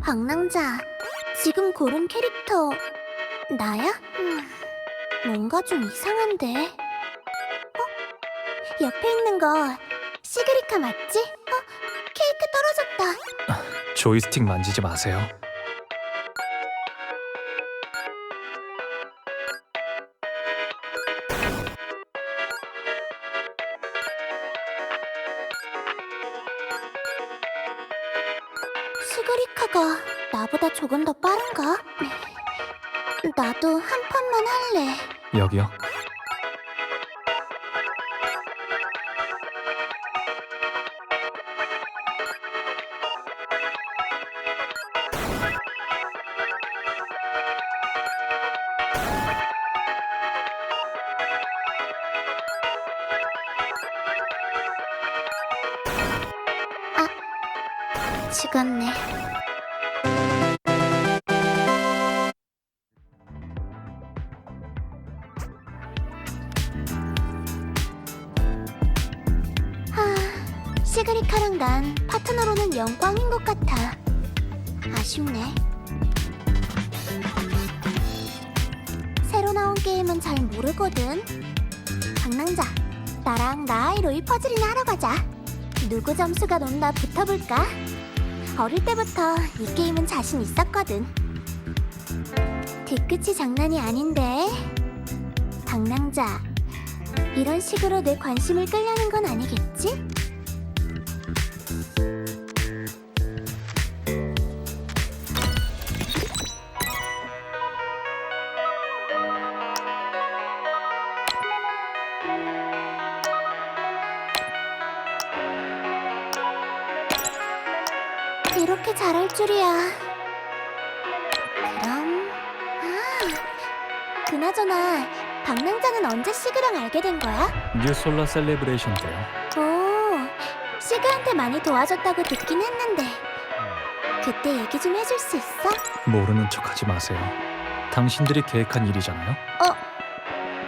Speaker 1: 방랑자, 지금 고른 캐릭터 나야? 뭔가 좀 이상한데. 옆에 있는 거 시그리카 맞지? 케이크 떨어졌다.
Speaker 3: 조이스틱 만지지 마세요.
Speaker 1: 시그리카가 나보다 조금 더 빠른가? 나도 한 판만 할래.
Speaker 3: 여기요.
Speaker 1: 죽었네. 시그리카랑 난 파트너로는 영광인 것 같아. 아쉽네. 새로 나온 게임은 잘 모르거든. 방랑자, 나랑 나아이로이 퍼즐이나 하러 가자. 누구 점수가 높나 붙어볼까? 어릴 때부터 이 게임은 자신 있었거든. 뒤끝이 장난이 아닌데. 방랑자, 이런 식으로 내 관심을 끌려는 건 아니겠지? 이렇게 잘할 줄이야. 그럼... 그나저나 방랑자는 언제 시그랑 알게 된 거야?
Speaker 3: 뉴 솔라 셀레브레이션 때요.
Speaker 1: 오, 시그한테 많이 도와줬다고 듣긴 했는데 그때 얘기 좀 해줄 수 있어?
Speaker 3: 모르는 척하지 마세요. 당신들이 계획한 일이잖아요.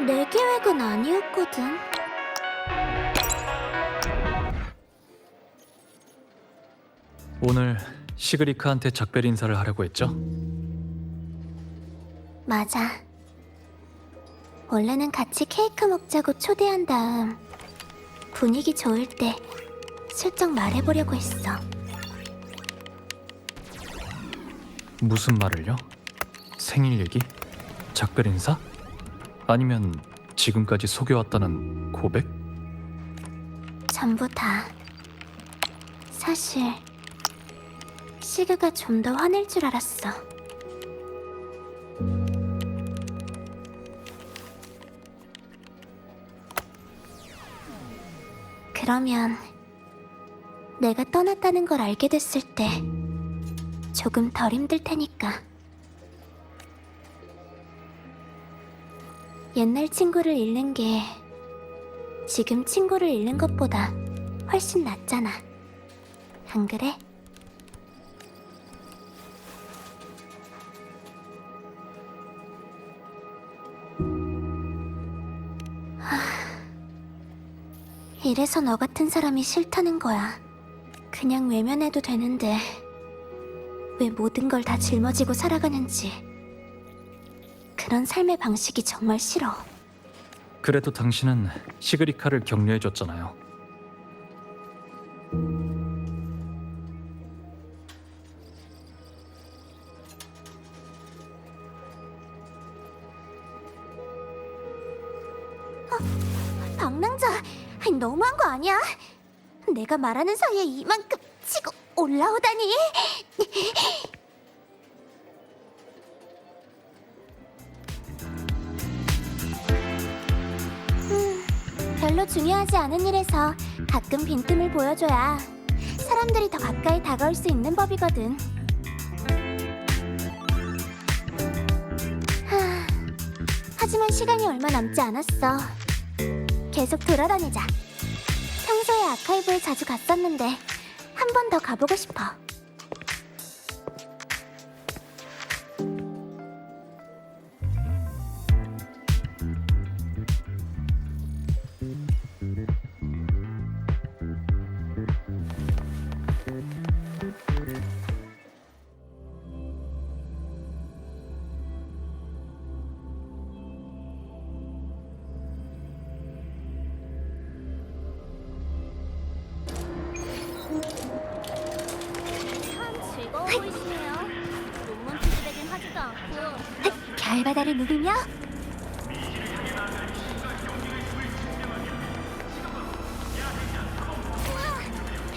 Speaker 1: 내 계획은 아니었거든.
Speaker 3: 오늘 시그리카한테 작별 인사를 하려고 했죠?
Speaker 1: 맞아. 원래는 같이 케이크 먹자고 초대한 다음 분위기 좋을 때 슬쩍 말해보려고 했어.
Speaker 3: 무슨 말을요? 생일 얘기? 작별 인사? 아니면 지금까지 속여왔다는 고백?
Speaker 1: 전부 다. 사실 시그가 좀 더 화낼 줄 알았어. 그러면 내가 떠났다는 걸 알게 됐을 때 조금 덜 힘들 테니까. 옛날 친구를 잃는 게 지금 친구를 잃는 것보다 훨씬 낫잖아. 안 그래? 이래서 너 같은 사람이 싫다는 거야. 그냥 외면해도 되는데 왜 모든 걸 다 짊어지고 살아가는지. 그런 삶의 방식이 정말 싫어.
Speaker 3: 그래도 당신은 시그리카를 격려해줬잖아요.
Speaker 1: 방랑자, 너무한 거 아니야? 내가 말하는 사이에 이만큼 치고 올라오다니. 별로 중요하지 않은 일에서 가끔 빈틈을 보여줘야 사람들이 더 가까이 다가올 수 있는 법이거든. 하지만 시간이 얼마 남지 않았어. 계속 돌아다니자. 평소에 아카이브에 자주 갔었는데 한 번 더 가보고 싶어. 바다를 누비며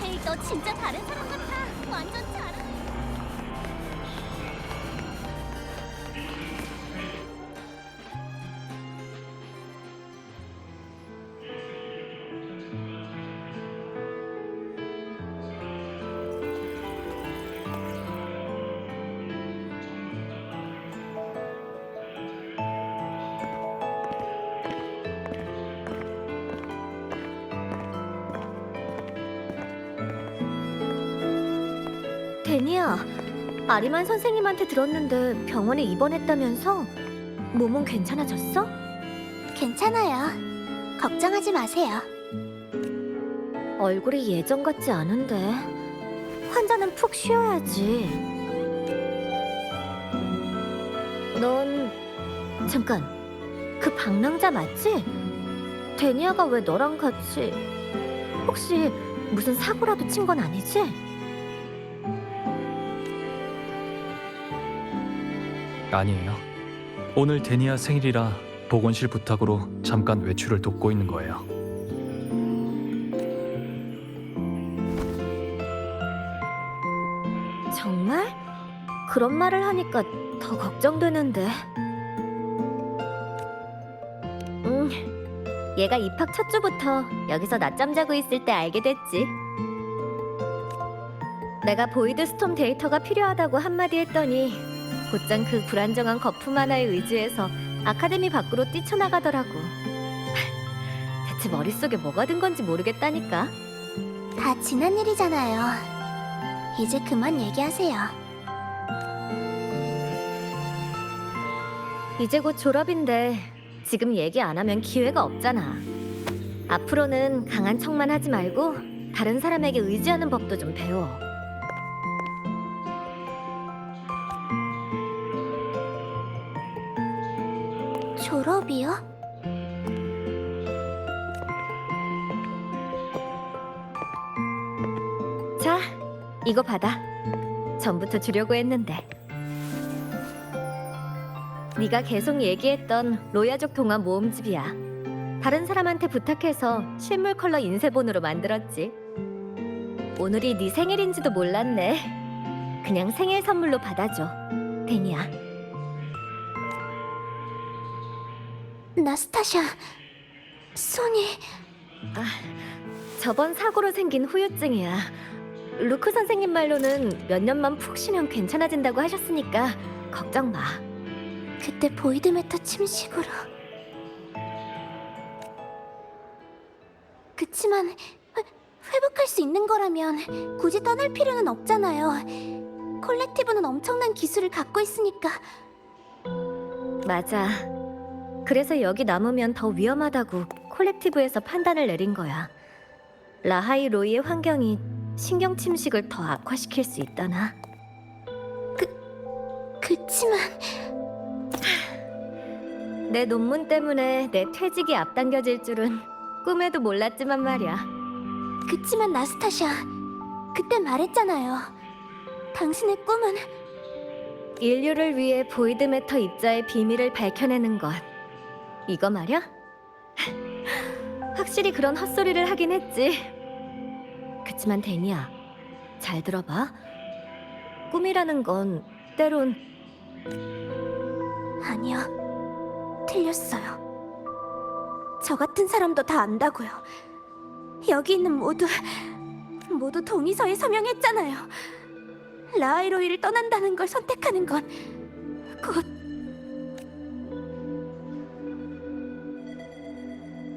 Speaker 1: 헤이, 너 진짜 다른 사람 같아. 완전 잘하네. 데니야, 아리만 선생님한테 들었는데 병원에 입원했다면서? 몸은 괜찮아졌어? 괜찮아요. 걱정하지 마세요. 얼굴이 예전 같지 않은데. 환자는 푹 쉬어야지. 넌... 잠깐, 그 방랑자 맞지? 데니아가 왜 너랑 같이... 혹시 무슨 사고라도 친 건 아니지?
Speaker 3: 아니에요. 오늘 데니아 생일이라 보건실 부탁으로 잠깐 외출을 돕고 있는 거예요.
Speaker 1: 정말? 그런 말을 하니까 더 걱정되는데. 얘가 입학 첫 주부터 여기서 낮잠 자고 있을 때 알게 됐지. 내가 보이드 스톰 데이터가 필요하다고 한마디 했더니 곧장 그 불안정한 거품 하나에 의지해서 아카데미 밖으로 뛰쳐나가더라고. 대체 머릿속에 뭐가 든 건지 모르겠다니까. 다 지난 일이잖아요. 이제 그만 얘기하세요. 이제 곧 졸업인데 지금 얘기 안 하면 기회가 없잖아. 앞으로는 강한 척만 하지 말고 다른 사람에게 의지하는 법도 좀 배워. 졸업이요? 자, 이거 받아. 전부터 주려고 했는데. 네가 계속 얘기했던 로야족 동화 모음집이야. 다른 사람한테 부탁해서 실물 컬러 인쇄본으로 만들었지. 오늘이 네 생일인지도 몰랐네. 그냥 생일 선물로 받아줘, 데니야. 나스타샤, 손이... 저번 사고로 생긴 후유증이야. 루크 선생님 말로는 몇 년만 푹 쉬면 괜찮아진다고 하셨으니까 걱정 마. 그때 보이드 메터 침식으로... 그치만 회복할 수 있는 거라면 굳이 떠날 필요는 없잖아요. 콜렉티브는 엄청난 기술을 갖고 있으니까. 맞아. 그래서 여기 남으면 더 위험하다고 콜렉티브에서 판단을 내린 거야. 라하이 로이의 환경이 신경 침식을 더 악화시킬 수 있다나. 그치만... 내 논문 때문에 내 퇴직이 앞당겨질 줄은 꿈에도 몰랐지만 말이야. 그치만 나스타샤, 그때 말했잖아요. 당신의 꿈은... 인류를 위해 보이드 매터 입자의 비밀을 밝혀내는 것. 이거 말야? 확실히 그런 헛소리를 하긴 했지. 그치만 데니야, 잘 들어봐. 꿈이라는 건 때론... 아니요, 틀렸어요. 저 같은 사람도 다 안다고요. 여기 있는 모두 동의서에 서명했잖아요. 라하이로이를 떠난다는 걸 선택하는 건 곧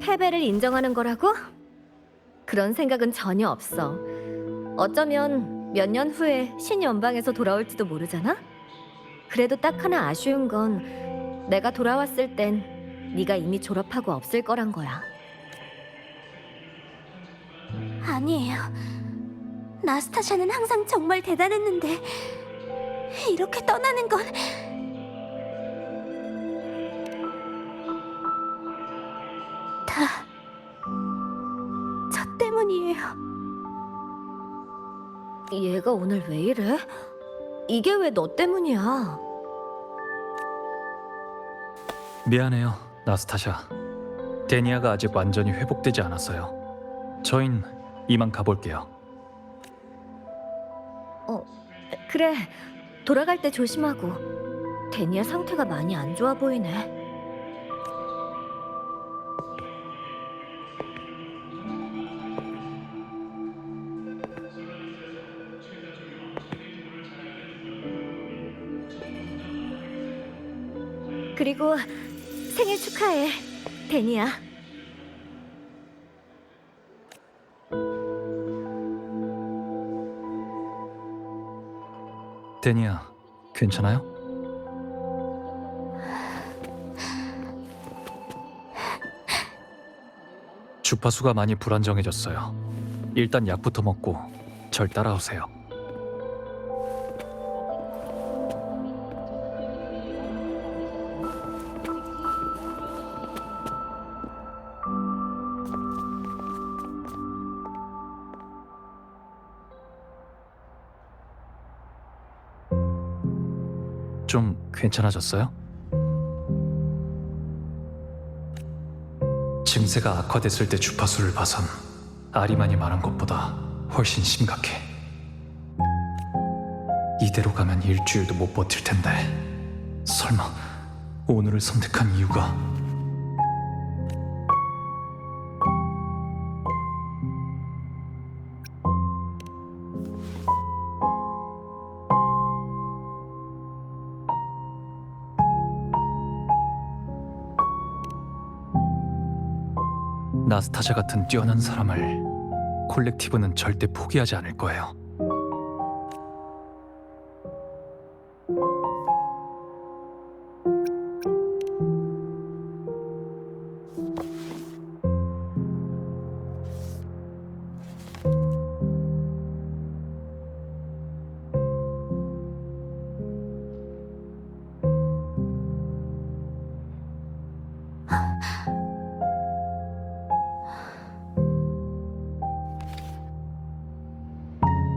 Speaker 1: 패배를 인정하는 거라고? 그런 생각은 전혀 없어. 어쩌면 몇 년 후에 신연방에서 돌아올지도 모르잖아? 그래도 딱 하나 아쉬운 건 내가 돌아왔을 땐 네가 이미 졸업하고 없을 거란 거야. 아니에요. 나스타샤는 항상 정말 대단했는데 이렇게 떠나는 건... 다 저 때문이에요. 얘가 오늘 왜 이래? 이게 왜 너 때문이야?
Speaker 3: 미안해요, 나스타샤. 데니아가 아직 완전히 회복되지 않았어요. 저흰 이만 가볼게요.
Speaker 6: 그래, 돌아갈 때 조심하고. 데니아 상태가 많이 안 좋아 보이네. 그리고 생일 축하해, 데니아.
Speaker 3: 데니아, 괜찮아요? 주파수가 많이 불안정해졌어요. 일단 약부터 먹고 절 따라오세요. 좀 괜찮아졌어요? 증세가 악화됐을 때 주파수를 봐선 아리만이 말한 것보다 훨씬 심각해. 이대로 가면 일주일도 못 버틸 텐데 설마 오늘을 선택한 이유가 나스타샤 같은 뛰어난 사람을 콜렉티브는 절대 포기하지 않을 거예요.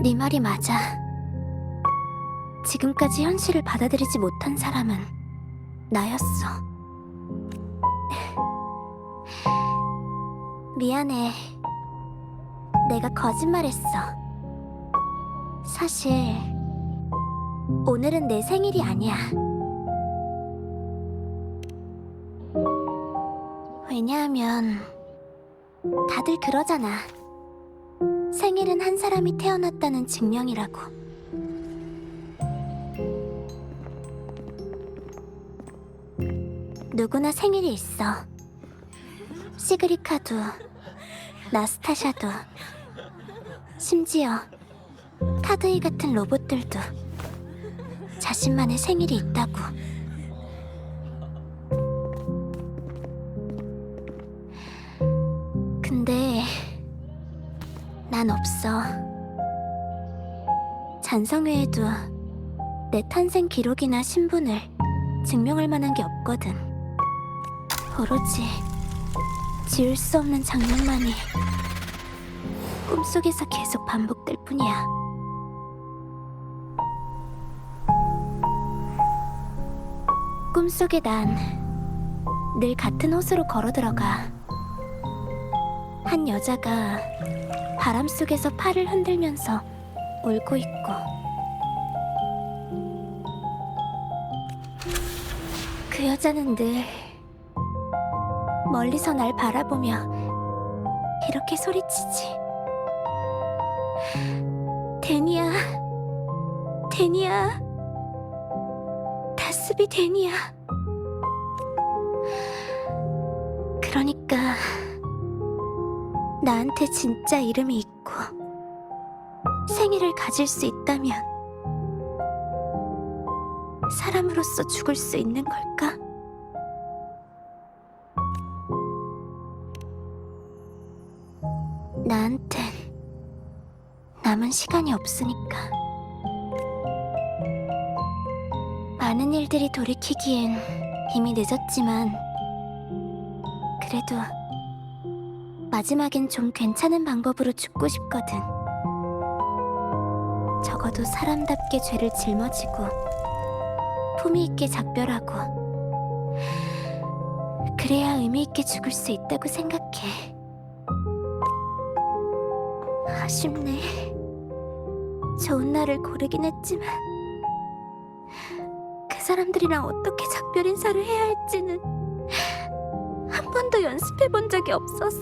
Speaker 1: 네 말이 맞아. 지금까지 현실을 받아들이지 못한 사람은 나였어. 미안해. 내가 거짓말했어. 사실 오늘은 내 생일이 아니야. 왜냐하면 다들 그러잖아. 생일은 한 사람이 태어났다는 증명이라고. 누구나 생일이 있어. 시그리카도, 나스타샤도, 심지어 카드이 같은 로봇들도 자신만의 생일이 있다고. 근데 난 없어. 잔성회에도 내 탄생 기록이나 신분을 증명할 만한 게 없거든. 오로지 지울 수 없는 장면만이 꿈속에서 계속 반복될 뿐이야. 꿈속에 난 늘 같은 호수로 걸어 들어가. 한 여자가 바람 속에서 팔을 흔들면서 울고 있고, 그 여자는 늘 멀리서 날 바라보며 이렇게 소리치지. 데니아, 데니아, 다스비 데니아. 그러니까 나한테 진짜 이름이 있고 생일을 가질 수 있다면 사람으로서 죽을 수 있는 걸까? 나한텐 남은 시간이 없으니까. 많은 일들이 돌이키기엔 이미 늦었지만 그래도 마지막엔 좀 괜찮은 방법으로 죽고 싶거든. 적어도 사람답게 죄를 짊어지고 품위 있게 작별하고 그래야 의미 있게 죽을 수 있다고 생각해. 아쉽네. 좋은 날을 고르긴 했지만 그 사람들이랑 어떻게 작별 인사를 해야 할지는 한 번도 연습해 본 적이 없어서.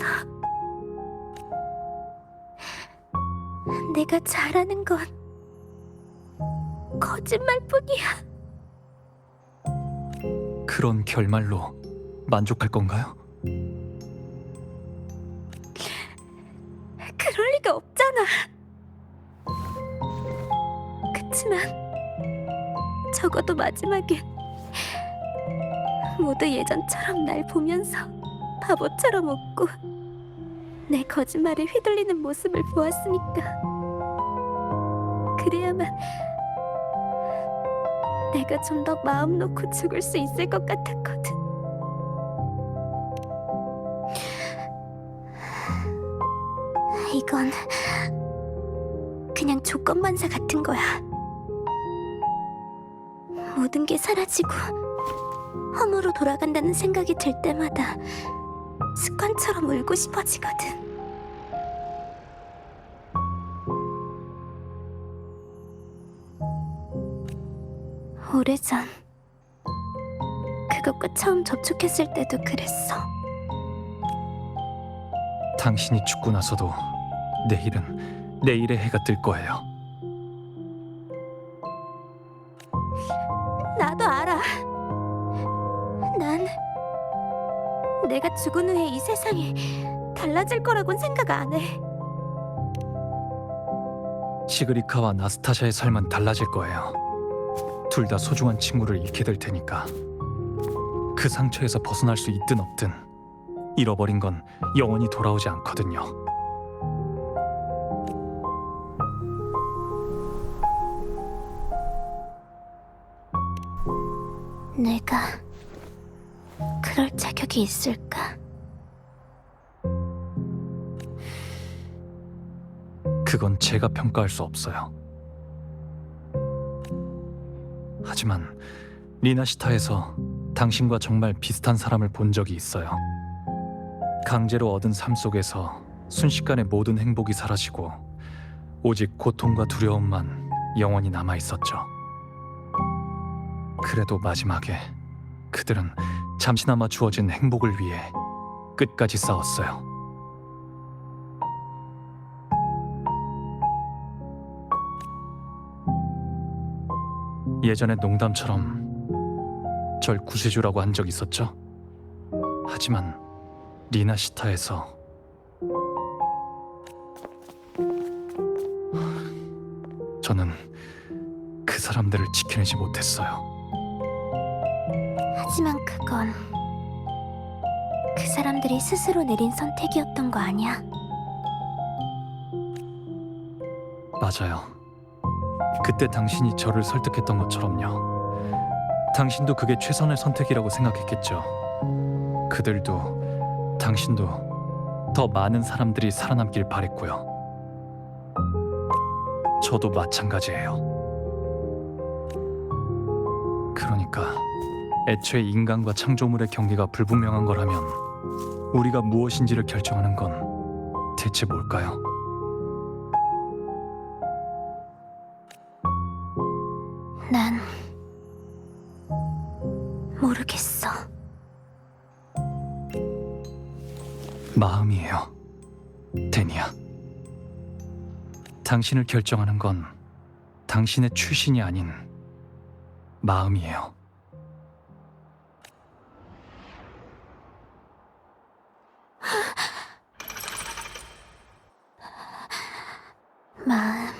Speaker 1: 내가 잘하는 건 거짓말뿐이야.
Speaker 3: 그런 결말로 만족할 건가요?
Speaker 1: 그럴 리가 없잖아. 그치만 적어도 마지막엔 모두 예전처럼 날 보면서 바보처럼 웃고 내 거짓말에 휘둘리는 모습을 보았으니까. 그래야만 내가 좀 더 마음 놓고 죽을 수 있을 것 같았거든. 이건 그냥 조건반사 같은 거야. 모든 게 사라지고 험으로 돌아간다는 생각이 들 때마다 습관처럼 울고 싶어지거든. 오래전 그것과 처음 접촉했을 때도 그랬어.
Speaker 3: 당신이 죽고 나서도 내일은 내일의 해가 뜰 거예요.
Speaker 1: 나도 알아. 난 내가 죽은 후에 이 세상이 달라질 거라곤 생각 안 해.
Speaker 3: 시그리카와 나스타샤의 삶은 달라질 거예요. 둘 다 소중한 친구를 잃게 될 테니까. 그 상처에서 벗어날 수 있든 없든 잃어버린 건 영원히 돌아오지 않거든요.
Speaker 1: 내가 그럴 자격이 있을까?
Speaker 3: 그건 제가 평가할 수 없어요. 하지만 리나시타에서 당신과 정말 비슷한 사람을 본 적이 있어요. 강제로 얻은 삶 속에서 순식간에 모든 행복이 사라지고 오직 고통과 두려움만 영원히 남아 있었죠. 그래도 마지막에 그들은 잠시나마 주어진 행복을 위해 끝까지 싸웠어요. 예전에 농담처럼 절 구세주라고 한 적 있었죠. 하지만 리나시타에서 저는 그 사람들을 지켜내지 못했어요.
Speaker 1: 하지만 그건 그 사람들이 스스로 내린 선택이었던 거 아니야?
Speaker 3: 맞아요. 그때 당신이 저를 설득했던 것처럼요. 당신도 그게 최선의 선택이라고 생각했겠죠. 그들도 당신도 더 많은 사람들이 살아남길 바랬고요. 저도 마찬가지예요. 그러니까 애초에 인간과 창조물의 경계가 불분명한 거라면 우리가 무엇인지를 결정하는 건 대체 뭘까요?
Speaker 1: 난 모르겠어.
Speaker 3: 마음이에요, 데니아. 당신을 결정하는 건 당신의 출신이 아닌 마음이에요.
Speaker 1: 마음.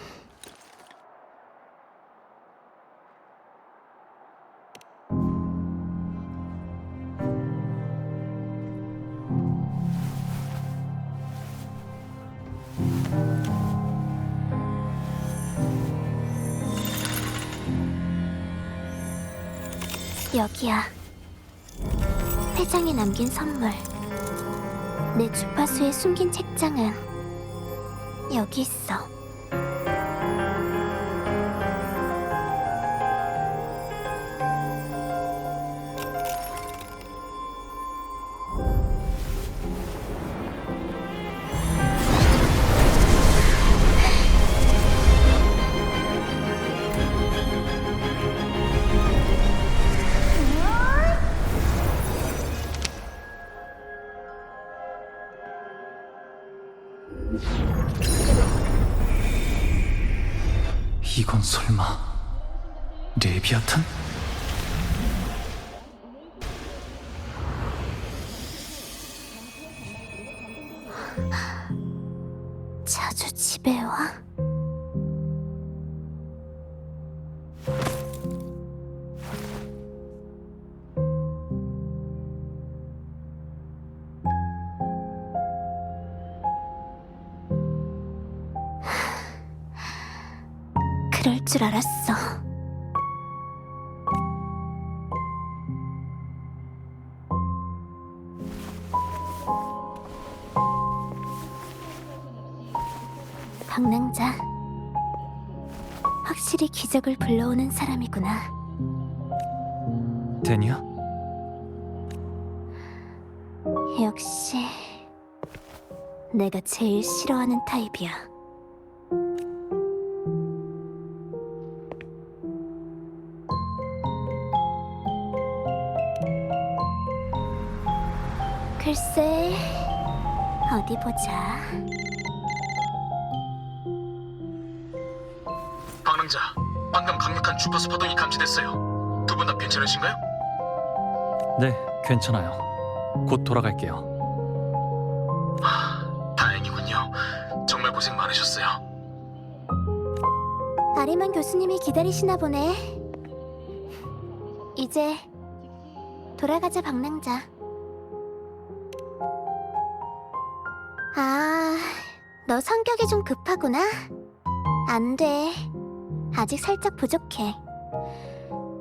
Speaker 1: 여기야. 회장이 남긴 선물. 내 주파수에 숨긴 책장은 여기 있어.
Speaker 3: 이건 설마 레비아탄?
Speaker 1: 자주 집에 와? 그럴 줄 알았어. 방랑자, 확실히 기적을 불러오는 사람이구나.
Speaker 3: 데니야?
Speaker 1: 역시 내가 제일 싫어하는 타입이야. 글쎄, 어디 보자.
Speaker 5: 방랑자, 방금 강력한 주파수 파동이 감지됐어요. 두 분 다 괜찮으신가요?
Speaker 3: 네, 괜찮아요. 곧 돌아갈게요.
Speaker 5: 다행이군요. 정말 고생 많으셨어요.
Speaker 1: 아리만 교수님이 기다리시나 보네. 이제 돌아가자, 방랑자. 아, 너 성격이 좀 급하구나. 안 돼. 아직 살짝 부족해.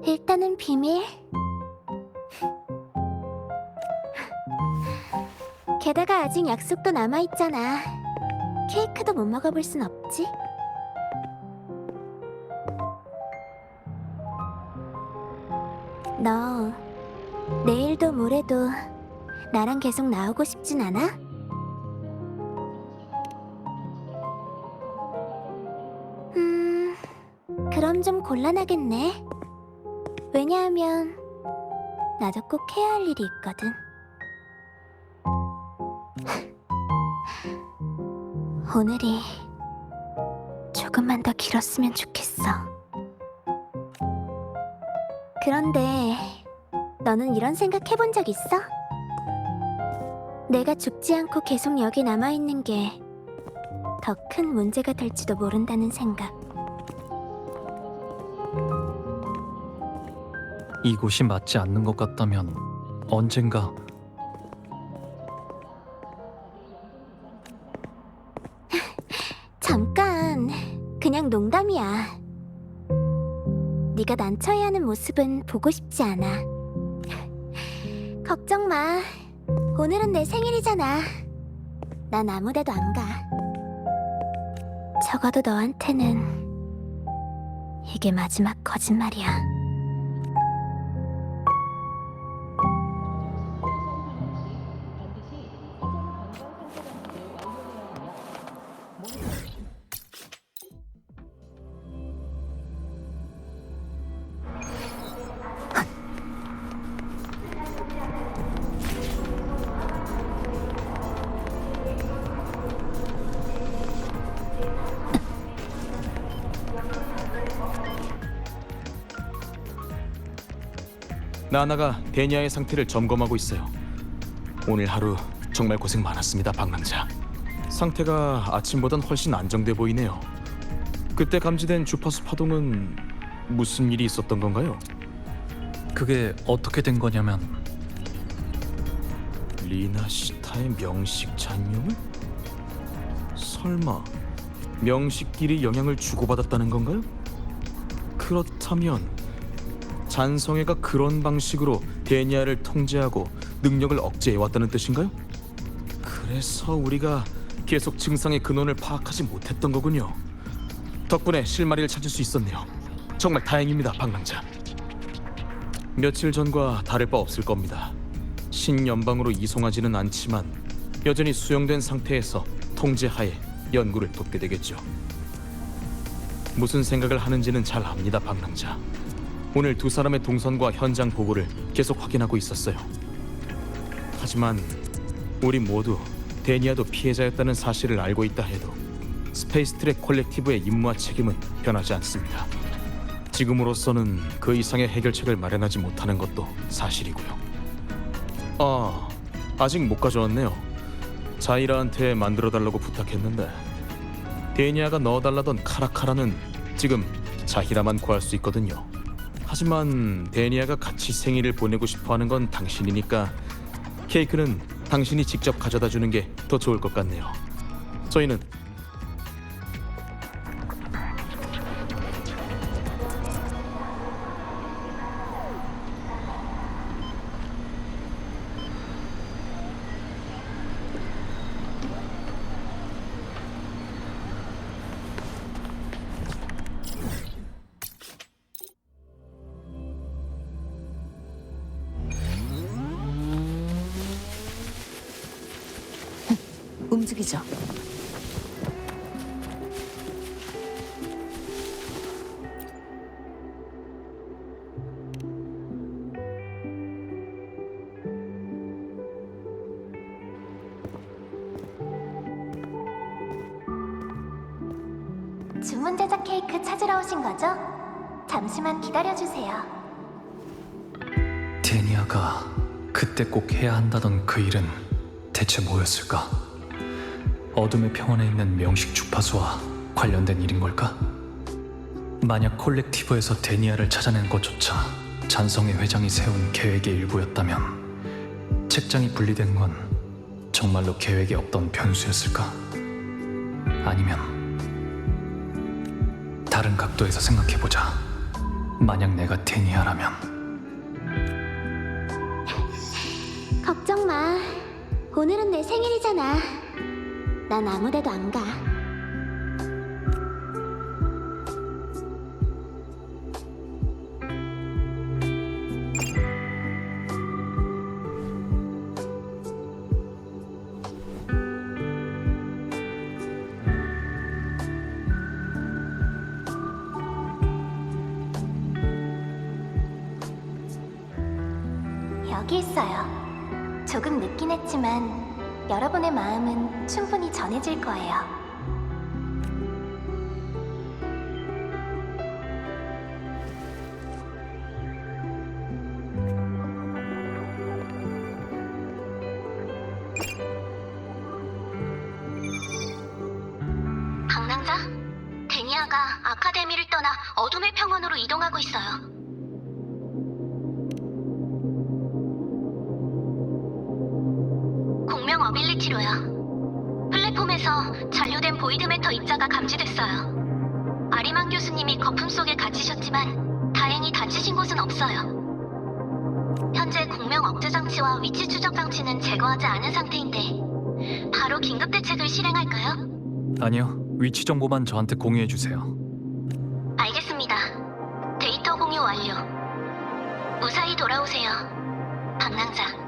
Speaker 1: 일단은 비밀. 게다가 아직 약속도 남아있잖아. 케이크도 못 먹어볼 순 없지? 너 내일도 모레도 나랑 계속 나오고 싶진 않아? 그럼 좀 곤란하겠네. 왜냐하면 나도 꼭 해야 할 일이 있거든. 오늘이 조금만 더 길었으면 좋겠어. 그런데 너는 이런 생각 해본 적 있어? 내가 죽지 않고 계속 여기 남아있는 게 더 큰 문제가 될지도 모른다는 생각.
Speaker 3: 이곳이 맞지 않는 것 같다면 언젠가
Speaker 1: 잠깐, 그냥 농담이야. 네가 난 처해하는 모습은 보고 싶지 않아. 걱정 마. 오늘은 내 생일이잖아. 난 아무데도 안 가. 적어도 너한테는 이게 마지막 거짓말이야.
Speaker 5: 나나가 데니아의 상태를 점검하고 있어요. 오늘 하루 정말 고생 많았습니다, 방랑자. 상태가 아침보단 훨씬 안정돼 보이네요. 그때 감지된 주파수 파동은 무슨 일이 있었던 건가요?
Speaker 3: 그게 어떻게 된 거냐면
Speaker 5: 리나 시타의 명식 잔용을? 설마 명식끼리 영향을 주고받았다는 건가요? 그렇다면 잔성애가 그런 방식으로 데니아를 통제하고 능력을 억제해왔다는 뜻인가요? 그래서 우리가 계속 증상의 근원을 파악하지 못했던 거군요. 덕분에 실마리를 찾을 수 있었네요. 정말 다행입니다, 방랑자. 며칠 전과 다를 바 없을 겁니다. 신연방으로 이송하지는 않지만 여전히 수용된 상태에서 통제하에 연구를 돕게 되겠죠. 무슨 생각을 하는지는 잘 압니다, 방랑자. 오늘 두 사람의 동선과 현장 보고를 계속 확인하고 있었어요. 하지만 우리 모두 데니아도 피해자였다는 사실을 알고 있다 해도 스페이스 트랙 콜렉티브의 임무와 책임은 변하지 않습니다. 지금으로서는 그 이상의 해결책을 마련하지 못하는 것도 사실이고요. 아직 못 가져왔네요. 자이라한테 만들어달라고 부탁했는데 데니아가 넣어달라던 카라카라는 지금 자히라만 구할 수 있거든요. 하지만 데니아가 같이 생일을 보내고 싶어하는 건 당신이니까 케이크는 당신이 직접 가져다 주는 게 더 좋을 것 같네요. 저희는
Speaker 7: 움직이죠.
Speaker 1: 주문 제작 케이크 찾으러 오신 거죠? 잠시만 기다려주세요.
Speaker 3: 데니아가 그때 꼭 해야 한다던 그 일은 대체 뭐였을까? 어둠의 평원에 있는 명식 주파수와 관련된 일인 걸까? 만약 콜렉티브에서 데니아를 찾아낸 것조차 잔성의 회장이 세운 계획의 일부였다면 책장이 분리된 건 정말로 계획에 없던 변수였을까? 아니면 다른 각도에서 생각해보자. 만약 내가 데니아라면
Speaker 1: 걱정 마. 오늘은 내 생일이잖아. 난 아무데도 안 가. 여기 있어요. 조금 늦긴 했지만 여러분의 마음은 충분히 전해질 거예요.
Speaker 8: 방랑자? 데니아가 아카데미를 떠나 어둠의 평원으로 이동하고 있어요. 공명 어빌리티로요. 플랫폼에서 잔류된 보이드매터 입자가 감지됐어요. 아리만 교수님이 거품 속에 갇히셨지만 다행히 다치신 곳은 없어요. 현재 공명 억제 장치와 위치 추적 장치는 제거하지 않은 상태인데 바로 긴급 대책을 실행할까요?
Speaker 3: 아니요. 위치 정보만 저한테 공유해주세요.
Speaker 8: 알겠습니다. 데이터 공유 완료. 무사히 돌아오세요, 방랑자.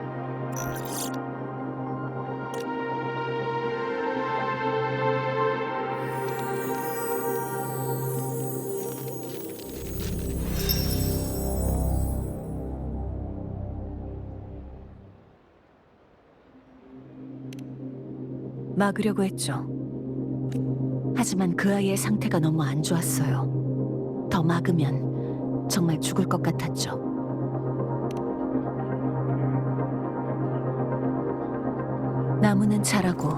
Speaker 7: 막으려고 했죠. 하지만 그 아이의 상태가 너무 안 좋았어요. 더 막으면 정말 죽을 것 같았죠. 나무는 자라고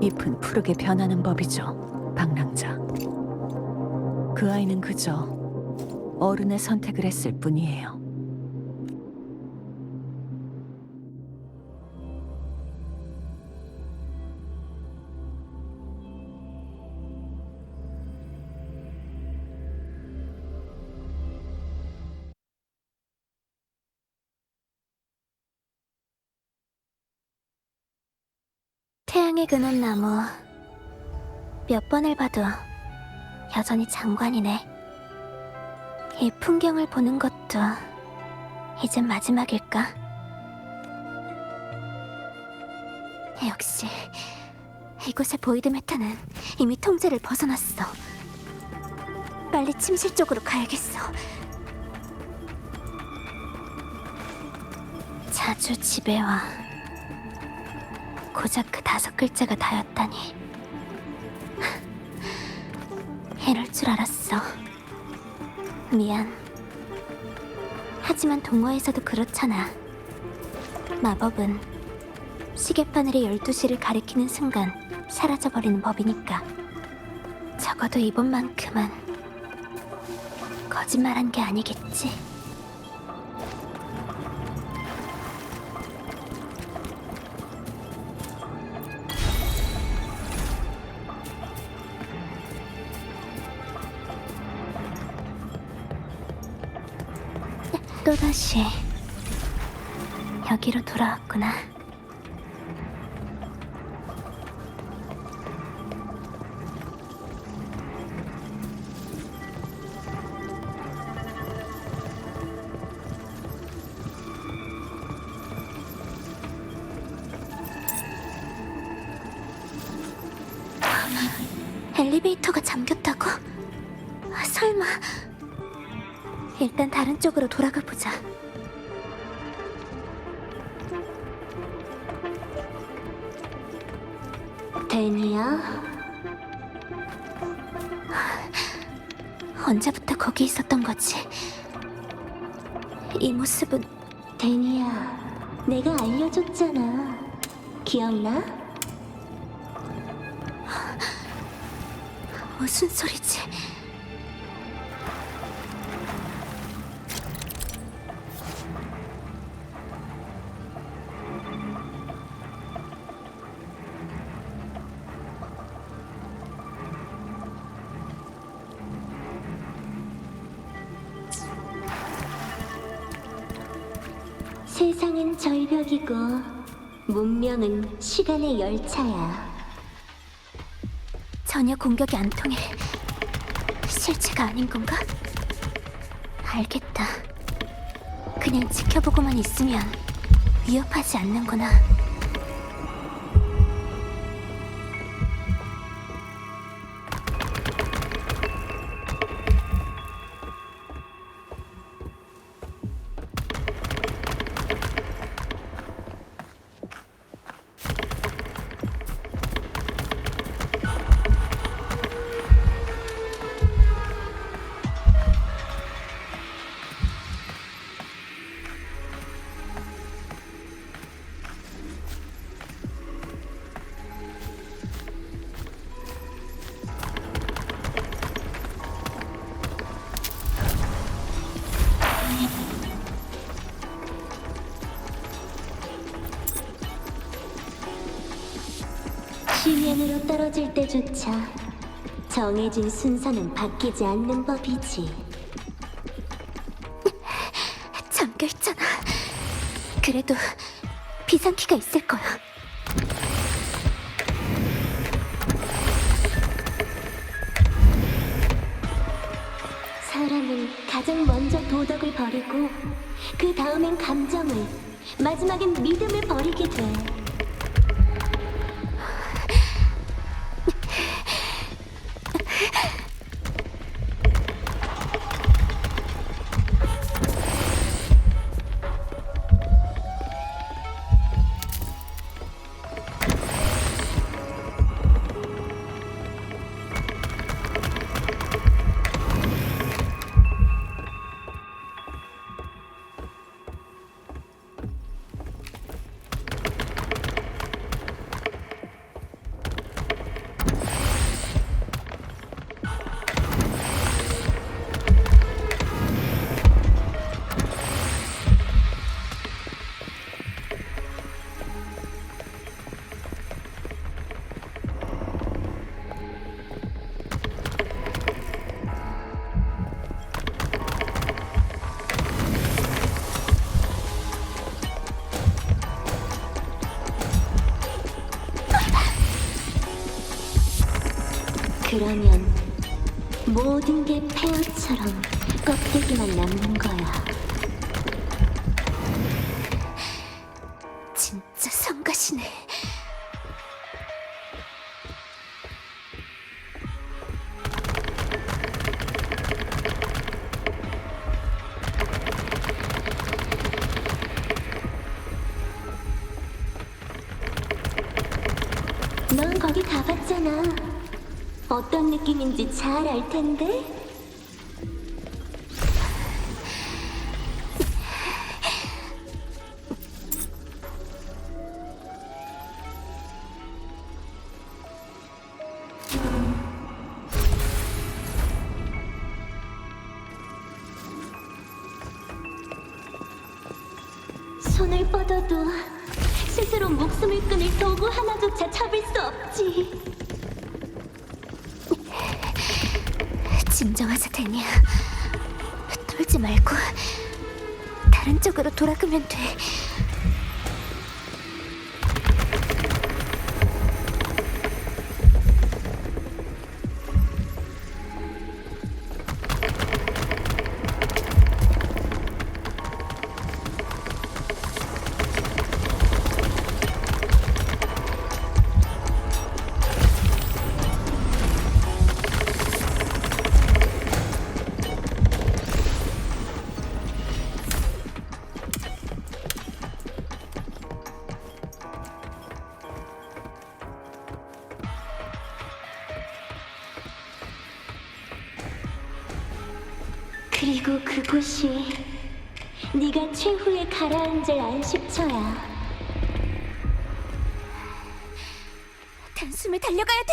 Speaker 7: 잎은 푸르게 변하는 법이죠, 방랑자. 그 아이는 그저 어른의 선택을 했을 뿐이에요.
Speaker 1: 태양의 근원나무. 몇 번을 봐도 여전히 장관이네. 이 풍경을 보는 것도 이젠 마지막일까? 역시 이곳의 보이드메타는 이미 통제를 벗어났어. 빨리 침실 쪽으로 가야겠어. 자주 집에 와. 고작 그 5글자가 다였다니. 이럴 줄 알았어. 미안. 하지만 동화에서도 그렇잖아. 마법은 시계바늘이 12시를 가리키는 순간 사라져버리는 법이니까. 적어도 이번만큼은 거짓말한 게 아니겠지. 또다시 여기로 돌아왔구나. 엘리베이터가 잠겼다고? 설마... 일단 다른 쪽으로 돌아가 보자. 데니야? 언제부터 거기 있었던 거지? 이 모습은... 데니야, 내가 알려줬잖아. 기억나? 무슨 소리지? 세상은 절벽이고 문명은 시간의 열차야. 전혀 공격이 안 통해. 실체가 아닌 건가? 알겠다. 그냥 지켜보고만 있으면 위협하지 않는구나. 지면으로 떨어질 때조차 정해진 순서는 바뀌지 않는 법이지. 잠겨있잖아. 그래도 비상키가 있을 거야. 사람은 가장 먼저 도덕을 버리고 그 다음엔 감정을, 마지막엔 믿음을 버리게 돼. 그러면 모든 게 폐허처럼 껍데기만 남는 거야. 진짜 성가시네. 거기 가봤잖아. 어떤 느낌인지 잘 알 텐데. 손을 뻗어도 스스로 목숨을 끊을 도구 하나조차 잡을 수 없지.
Speaker 6: 진정하자, 데니야. 떨지 말고 다른 쪽으로 돌아가면 돼.
Speaker 1: 그리고 그곳이 네가 최후의 가라앉을 안식처야.
Speaker 6: 단숨에 달려가야 돼.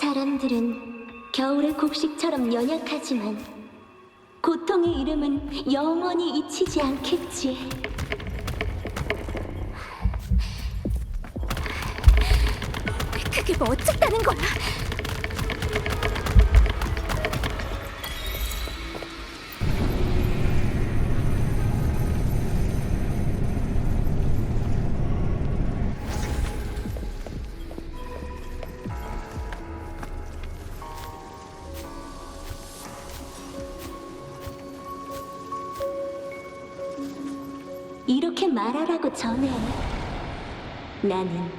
Speaker 1: 사람들은 겨울의 곡식처럼 연약하지만 고통의 이름은 영원히 잊히지 않겠지.
Speaker 6: 그게 뭐 어쨌다는 거야?
Speaker 1: 이렇게 말하라고 전해. 나는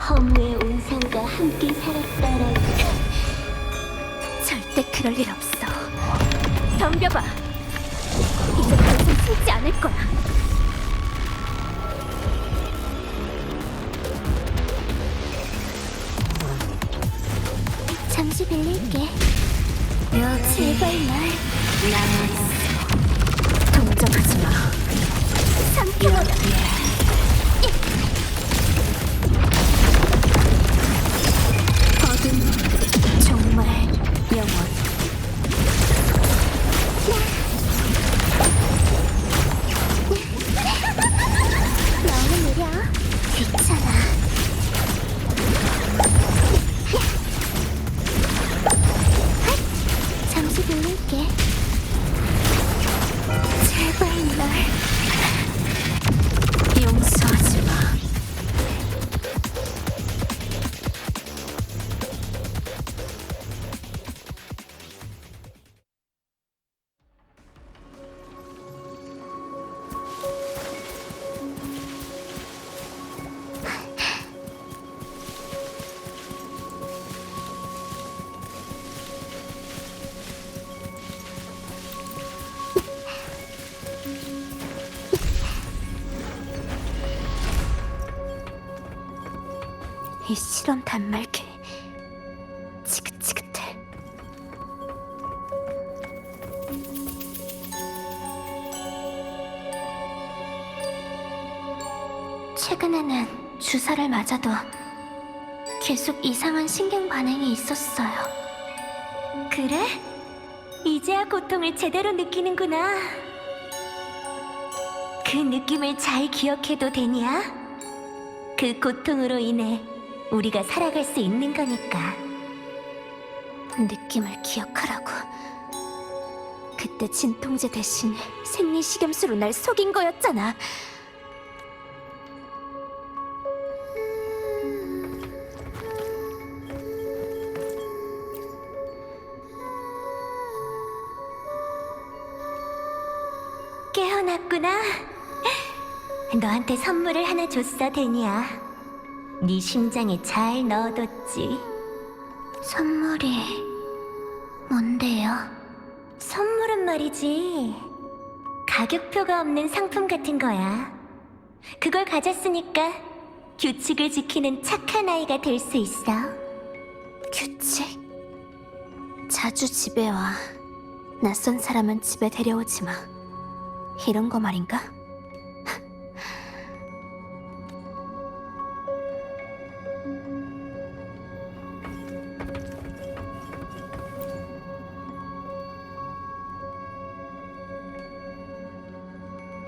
Speaker 1: 허무의 온상과 함께 살았다라고.
Speaker 6: 절대 그럴 일 없어. 덤벼봐. 이제 더 이상 숨지 않을 거야.
Speaker 1: 잠시 빌릴게.
Speaker 6: 제발 날 동정하지 마. 삼켜버려. 어둠 정말 영원.
Speaker 1: 너는 느려. 귀찮아. 잠시 빌릴게.
Speaker 6: 제발 날 용서하지 마. 이 실험 단말기 지긋지긋해. 최근에는 주사를 맞아도 계속 이상한 신경 반응이 있었어요.
Speaker 1: 그래? 이제야 고통을 제대로 느끼는구나. 그 느낌을 잘 기억해도 되냐? 그 고통으로 인해 우리가 살아갈 수 있는 거니까.
Speaker 6: 느낌을 기억하라고. 그때 진통제 대신 생리식염수로 날 속인 거였잖아.
Speaker 1: 태어났구나. 너한테 선물을 하나 줬어, 데니야. 네 심장에 잘 넣어뒀지. 선물이 뭔데요? 선물은 말이지, 가격표가 없는 상품 같은 거야. 그걸 가졌으니까 규칙을 지키는 착한 아이가 될 수 있어.
Speaker 8: 규칙? 자주 집에 와. 낯선 사람은 집에 데려오지 마. 이런 거 말인가?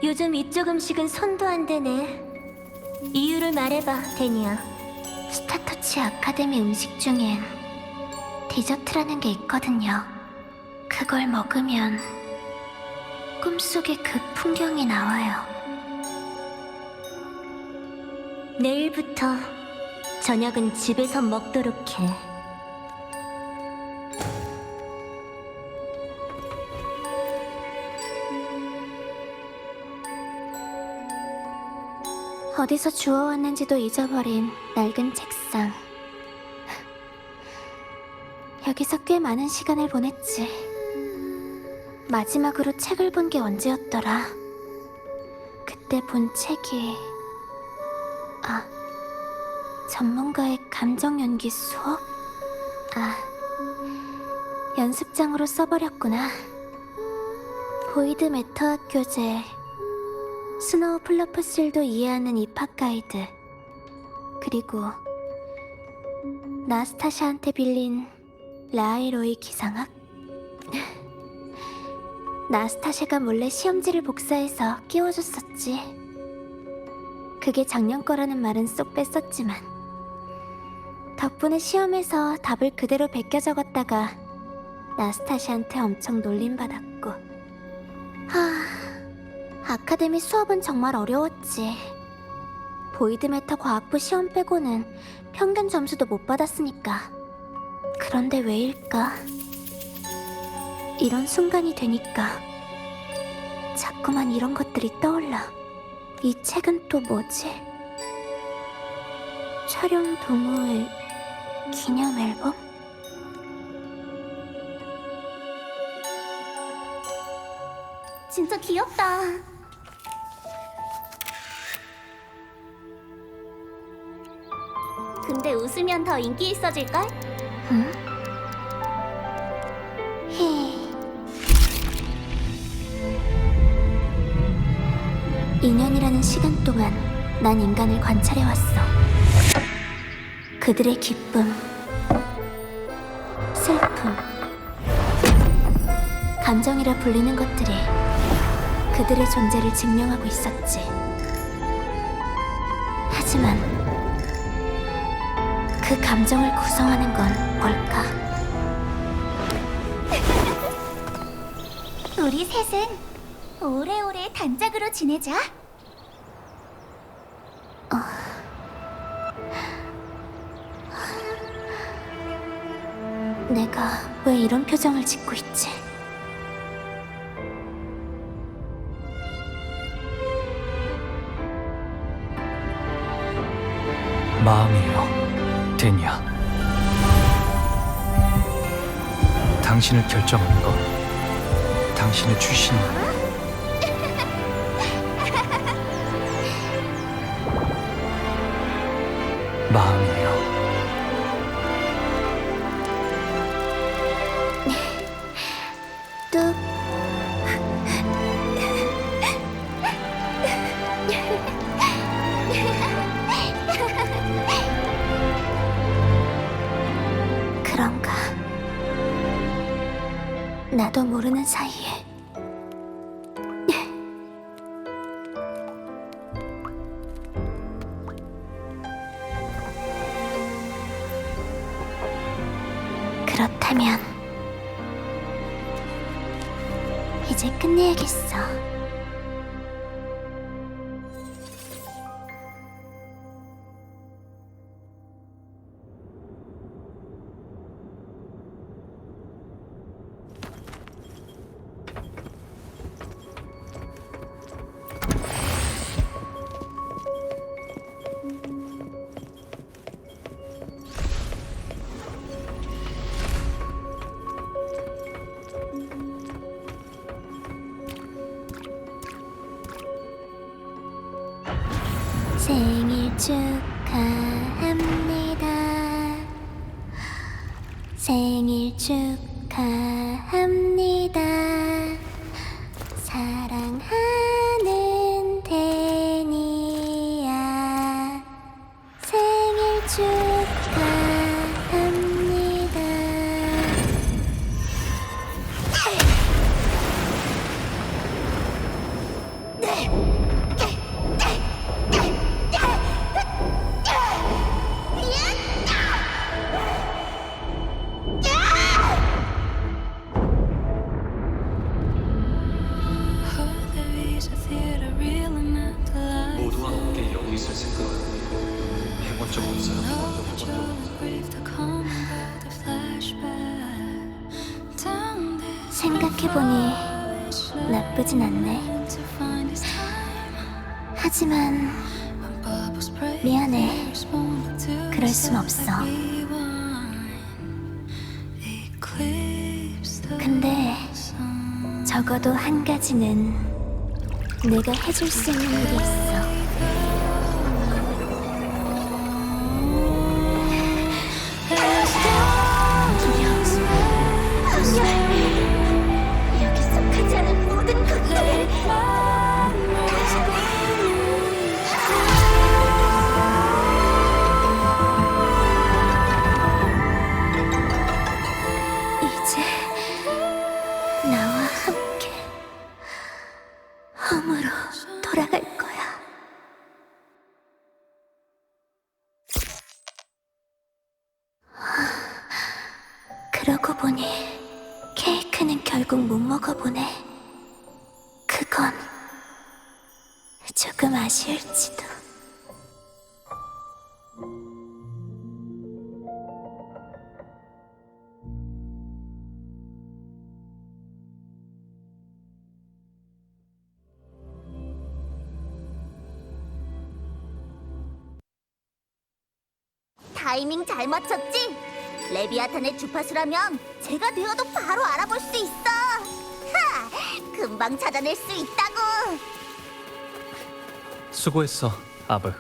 Speaker 1: 요즘 이쪽 음식은 손도 안 대네. 이유를 말해봐, 데니야.
Speaker 8: 스타터치 아카데미 음식 중엔 디저트라는 게 있거든요. 그걸 먹으면 꿈속에 그 풍경이 나와요.
Speaker 1: 내일부터 저녁은 집에서 먹도록 해.
Speaker 8: 어디서 주워왔는지도 잊어버린 낡은 책상. 여기서 꽤 많은 시간을 보냈지. 마지막으로 책을 본 게 언제였더라? 그때 본 책이... 전문가의 감정 연기 수업? 연습장으로 써버렸구나. 보이드 메터 학교제, 스노우 플러프실도 이해하는 입학 가이드, 그리고 나스타샤한테 빌린 라이로이 기상학? 나스타샤가 몰래 시험지를 복사해서 끼워줬었지. 그게 작년 거라는 말은 쏙 뺐었지만 덕분에 시험에서 답을 그대로 베껴 적었다가 나스타샤한테 엄청 놀림받았고. 아카데미 수업은 정말 어려웠지. 보이드메터 과학부 시험 빼고는 평균 점수도 못 받았으니까. 그런데 왜일까? 이런 순간이 되니까 자꾸만 이런 것들이 떠올라. 이 책은 또 뭐지? 촬영 동호회 기념 앨범?
Speaker 1: 진짜 귀엽다. 근데 웃으면 더 인기 있어질걸?
Speaker 8: 응? 히... 2년이라는 시간 동안 난 인간을 관찰해왔어. 그들의 기쁨, 슬픔, 감정이라 불리는 것들이 그들의 존재를 증명하고 있었지. 하지만 그 감정을 구성하는 건 뭘까?
Speaker 1: 우리 셋은 오래오래 단짝으로 지내자.
Speaker 8: 내가 왜 이런 표정을 짓고 있지?
Speaker 3: 마음이에요, 데니야. 당신을 결정하는 건 당신의 주신이야. 마음이에요.
Speaker 8: 뚝. 그런가? 나도 모르는 사이에 그렇다면 이제 끝내야겠어.
Speaker 1: 생일 축하합니다. 생일 축하합니다. 사랑하는 데니야. 생일 축하합니다.
Speaker 3: 모두와 함께 여기 있을 생각은 행운 적 없어요.
Speaker 1: 생각해보니 나쁘진 않네. 하지만 미안해. 그럴 순 없어. 근데 적어도 한 가지는 내가 해줄 수 있는 일이 있어. 여기 속하지 않은 모든 것들을 이제 나와 함께 홈으로 돌아갈 거야. 그러고 보니 케이크는 결국 못 먹어보네. 그건 조금 아쉬울지도. 타이밍 잘 맞췄지? 레비아탄의 주파수라면 제가 되어도 바로 알아볼 수 있어. 하! 금방 찾아낼 수 있다고.
Speaker 3: 수고했어, 아브.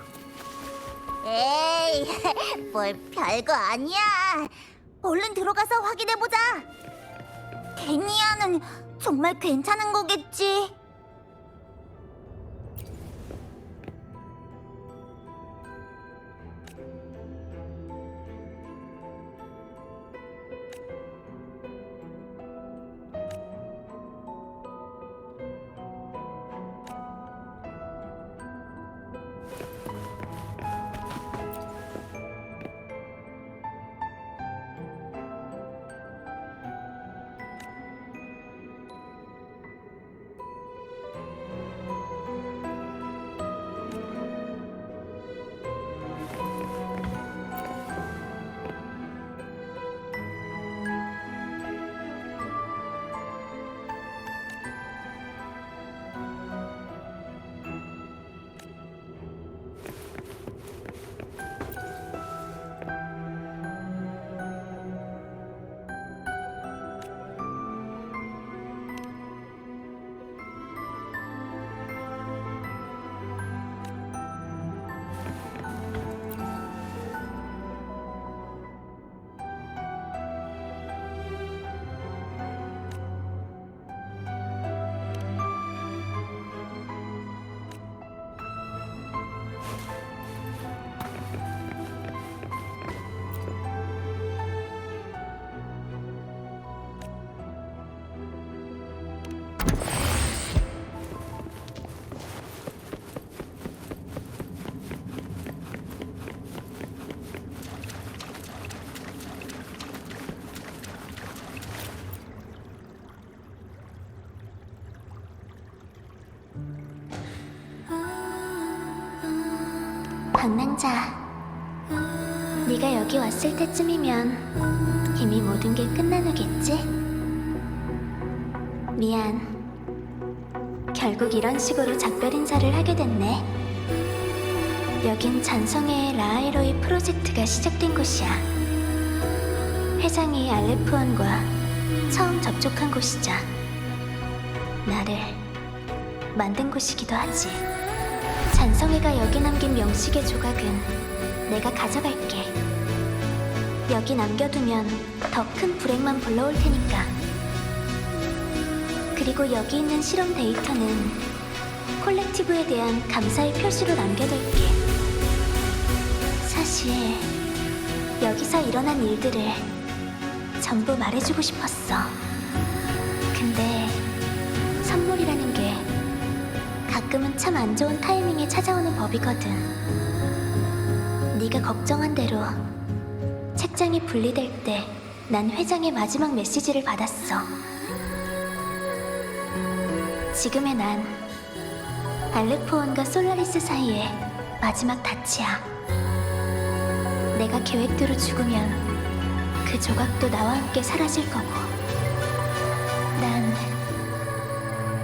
Speaker 1: 에이, 뭘 별거 아니야. 얼른 들어가서 확인해보자. 데니아는 정말 괜찮은 거겠지? 방랑자, 네가 여기 왔을 때쯤이면 이미 모든 게 끝난 후겠지? 미안. 결국 이런 식으로 작별 인사를 하게 됐네. 여긴 잔성의 라아이로이 프로젝트가 시작된 곳이야. 회장이 알레프온과 처음 접촉한 곳이자 나를 만든 곳이기도 하지. 잔성이가 여기 남긴 명식의 조각은 내가 가져갈게. 여기 남겨두면 더 큰 불행만 불러올 테니까. 그리고 여기 있는 실험 데이터는 콜렉티브에 대한 감사의 표시로 남겨둘게. 사실 여기서 일어난 일들을 전부 말해주고 싶었어. 근데 선물이라는 게 가끔은 참 안 좋은 타이밍에 찾아오는 법이거든. 네가 걱정한 대로 책장이 분리될 때 난 회장의 마지막 메시지를 받았어. 지금의 난 알레포원과 솔라리스 사이의 마지막 닻이야. 내가 계획대로 죽으면 그 조각도 나와 함께 사라질 거고, 난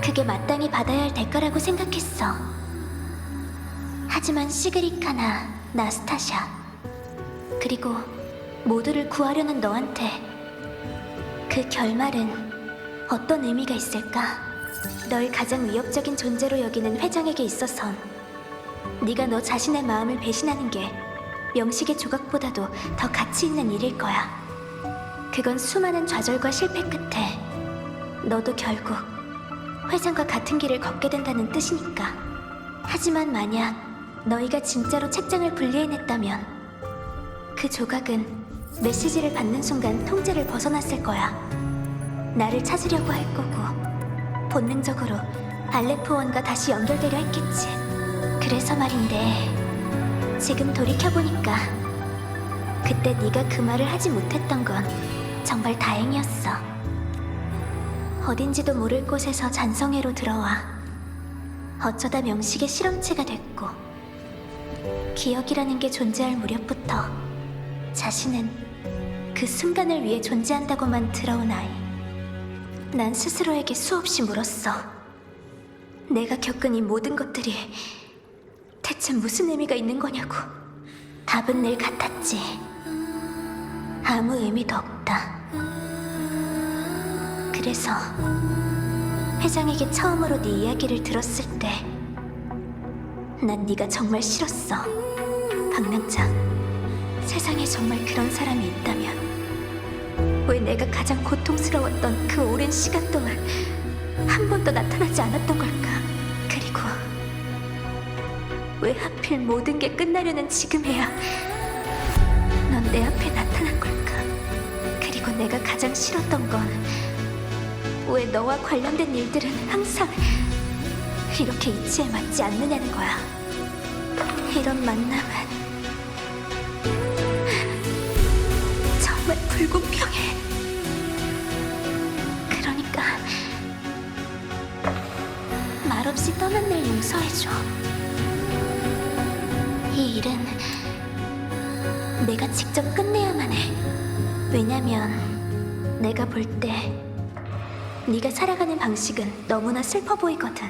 Speaker 1: 그게 마땅히 받아야 할 대가라고 생각했어. 하지만 시그리카나 나스타샤, 그리고 모두를 구하려는 너한테 그 결말은 어떤 의미가 있을까? 널 가장 위협적인 존재로 여기는 회장에게 있어선 네가 너 자신의 마음을 배신하는 게 명식의 조각보다도 더 가치 있는 일일 거야. 그건 수많은 좌절과 실패 끝에 너도 결국 회장과 같은 길을 걷게 된다는 뜻이니까. 하지만 만약 너희가 진짜로 책장을 분리해냈다면 그 조각은 메시지를 받는 순간 통제를 벗어났을 거야. 나를 찾으려고 할 거고 본능적으로 알레포원과 다시 연결되려 했겠지. 그래서 말인데 지금 돌이켜보니까 그때 네가 그 말을 하지 못했던 건 정말 다행이었어. 어딘지도 모를 곳에서 잔성애로 들어와 어쩌다 명식의 실험체가 됐고, 기억이라는 게 존재할 무렵부터 자신은 그 순간을 위해 존재한다고만 들어온 아이. 난 스스로에게 수없이 물었어. 내가 겪은 이 모든 것들이 대체 무슨 의미가 있는 거냐고. 답은 늘 같았지. 아무 의미도 없다. 그래서 회장에게 처음으로 네 이야기를 들었을 때 난 네가 정말 싫었어. 박명장, 세상에 정말 그런 사람이 있다면 왜 내가 가장 고통스러웠던 그 오랜 시간 동안 한 번도 나타나지 않았던 걸까? 그리고 왜 하필 모든 게 끝나려는 지금에야 넌 내 앞에 나타난 걸까? 그리고 내가 가장 싫었던 건 왜 너와 관련된 일들은 항상 이렇게 이치에 맞지 않느냐는 거야. 이런 만남은 정말 불공평해. 그러니까 말없이 떠난 날 용서해줘. 이 일은 내가 직접 끝내야만 해. 왜냐면 내가 볼 때 네가 살아가는 방식은 너무나 슬퍼 보이거든.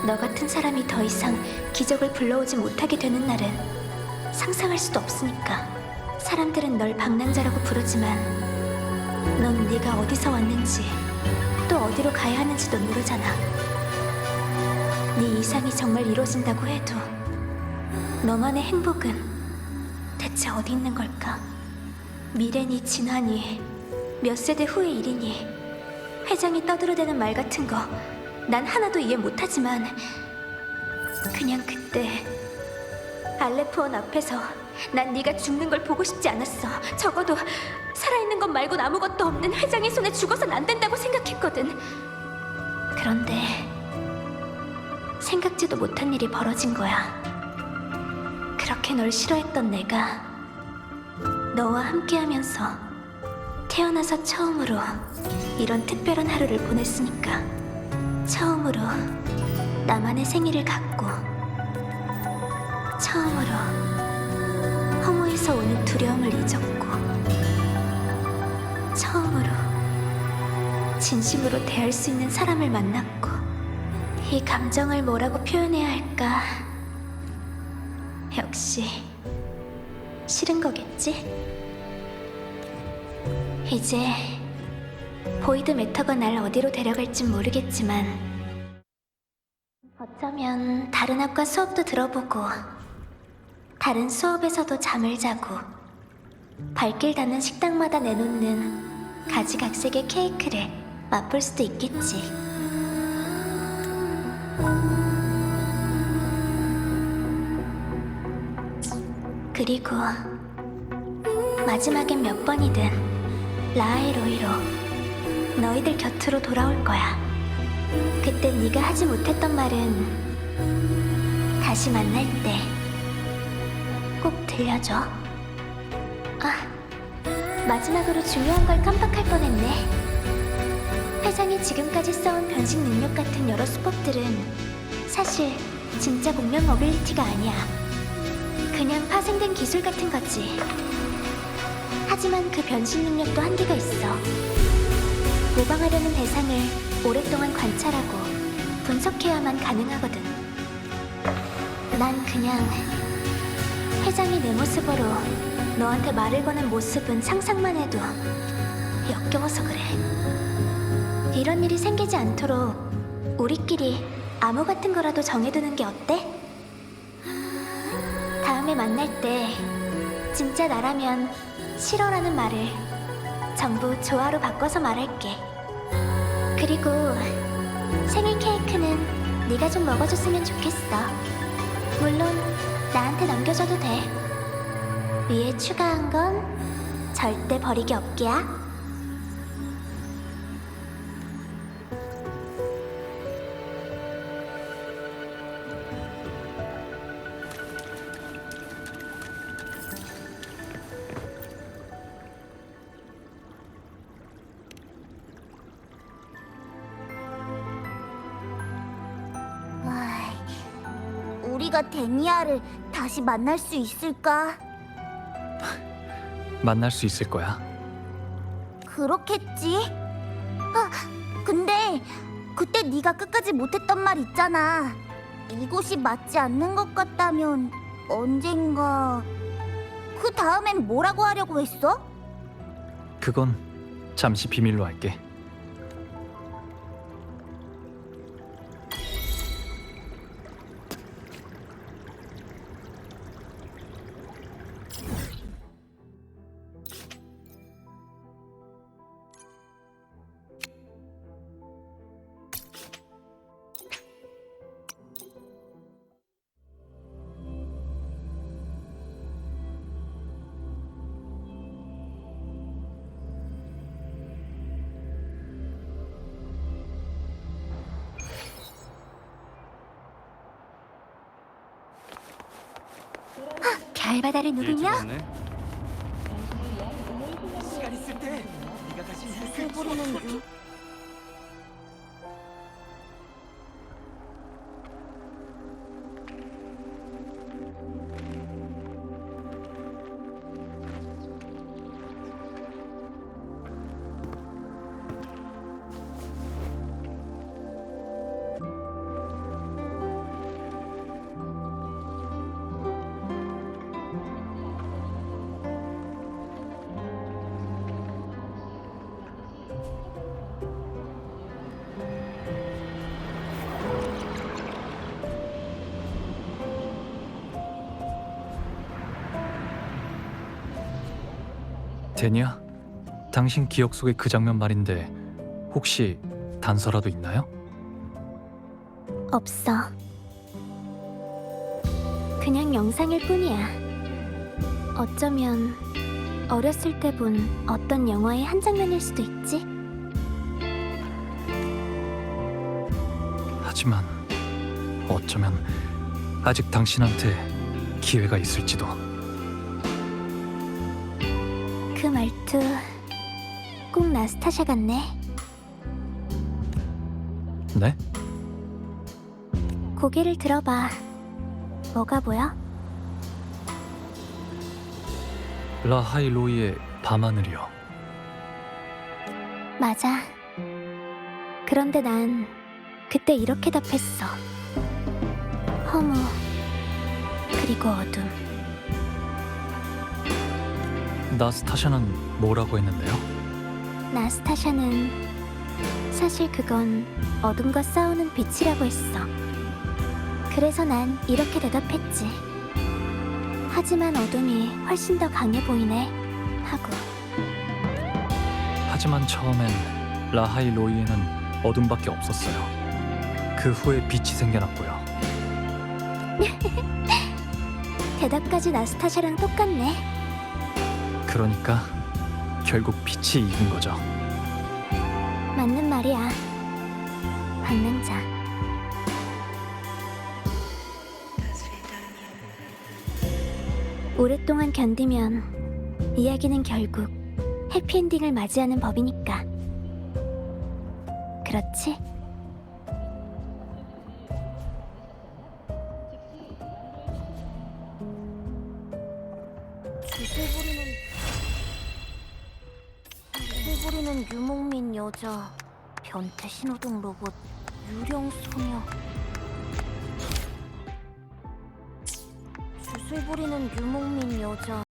Speaker 1: 너 같은 사람이 더 이상 기적을 불러오지 못하게 되는 날은 상상할 수도 없으니까. 사람들은 널 방랑자라고 부르지만 넌 네가 어디서 왔는지 또 어디로 가야 하는지도 모르잖아. 네 이상이 정말 이루어진다고 해도 너만의 행복은 대체 어디 있는 걸까? 미래니 진화니 몇 세대 후의 일이니 회장이 떠들어대는 말 같은 거 난 하나도 이해 못하지만 그냥 그때 알레포원 앞에서 난 네가 죽는 걸 보고 싶지 않았어. 적어도 살아있는 것 말곤 아무것도 없는 회장의 손에 죽어선 안 된다고 생각했거든. 그런데 생각지도 못한 일이 벌어진 거야. 그렇게 널 싫어했던 내가 너와 함께하면서 태어나서 처음으로 이런 특별한 하루를 보냈으니까. 처음으로 나만의 생일을 갖고, 처음으로 허무에서 오는 두려움을 잊었고, 처음으로 진심으로 대할 수 있는 사람을 만났고. 이 감정을 뭐라고 표현해야 할까? 역시 싫은 거겠지? 이제 보이드 매터가 날 어디로 데려갈진 모르겠지만 어쩌면 다른 학과 수업도 들어보고 다른 수업에서도 잠을 자고 발길 닿는 식당마다 내놓는 가지각색의 케이크를 맛볼 수도 있겠지. 그리고 마지막엔 몇 번이든 라하이로이로 너희들 곁으로 돌아올 거야. 그때 네가 하지 못했던 말은 다시 만날 때 꼭 들려줘. 아, 마지막으로 중요한 걸 깜빡할 뻔했네. 회장이 지금까지 써온 변신 능력 같은 여러 수법들은 사실 진짜 공룡 모빌리티가 아니야. 그냥 파생된 기술 같은 거지. 하지만 그 변신 능력도 한계가 있어. 모방하려는 대상을 오랫동안 관찰하고 분석해야만 가능하거든. 난 그냥 회장이 내 모습으로 너한테 말을 거는 모습은 상상만 해도 역겨워서 그래. 이런 일이 생기지 않도록 우리끼리 암호 같은 거라도 정해두는 게 어때? 다음에 만날 때 진짜 나라면 싫어라는 말을 전부 좋아로 바꿔서 말할게. 그리고 생일 케이크는 네가 좀 먹어줬으면 좋겠어. 물론 나한테 남겨줘도 돼. 위에 추가한 건 절대 버리기 없기야. 우리가 데니아를 다시 만날 수 있을까?
Speaker 3: 만날 수 있을 거야.
Speaker 1: 그렇겠지. 아, 근데 그때 네가 끝까지 못했던 말 있잖아. 이곳이 맞지 않는 것 같다면 언젠가. 그 다음엔 뭐라고 하려고 했어?
Speaker 3: 그건 잠시 비밀로 할게.
Speaker 1: 별바다를 누구냐? 부리는 중.
Speaker 3: 데니야, 당신 기억 속의 그 장면 말인데 혹시 단서라도 있나요?
Speaker 1: 없어. 그냥 영상일 뿐이야. 어쩌면 어렸을 때 본 어떤 영화의 한 장면일 수도 있지?
Speaker 3: 하지만 어쩌면 아직 당신한테 기회가 있을지도.
Speaker 1: 그 말투 꼭 나스타샤 같네.
Speaker 3: 네?
Speaker 1: 고개를 들어봐. 뭐가 보여?
Speaker 3: 라하이로이의 밤하늘이요.
Speaker 1: 맞아. 그런데 난 그때 이렇게 답했어. 허무 그리고 어둠.
Speaker 3: 나스타샤는 뭐라고 했는데요?
Speaker 1: 나스타샤는 사실 그건 어둠과 싸우는 빛이라고 했어. 그래서 난 이렇게 대답했지. 하지만 어둠이 훨씬 더 강해 보이네 하고.
Speaker 3: 하지만 처음엔 라하이 로이에는 어둠밖에 없었어요. 그 후에 빛이 생겨났고요.
Speaker 1: 대답까지 나스타샤랑 똑같네.
Speaker 3: 그러니까 결국 빛이 이긴 거죠.
Speaker 1: 맞는 말이야. 관능자. 오랫동안 견디면 이야기는 결국 해피엔딩을 맞이하는 법이니까. 그렇지? 기술 부리는 유목민 여자, 변태 신호등 로봇, 유령 소녀. 주술 부리는 유목민 여자.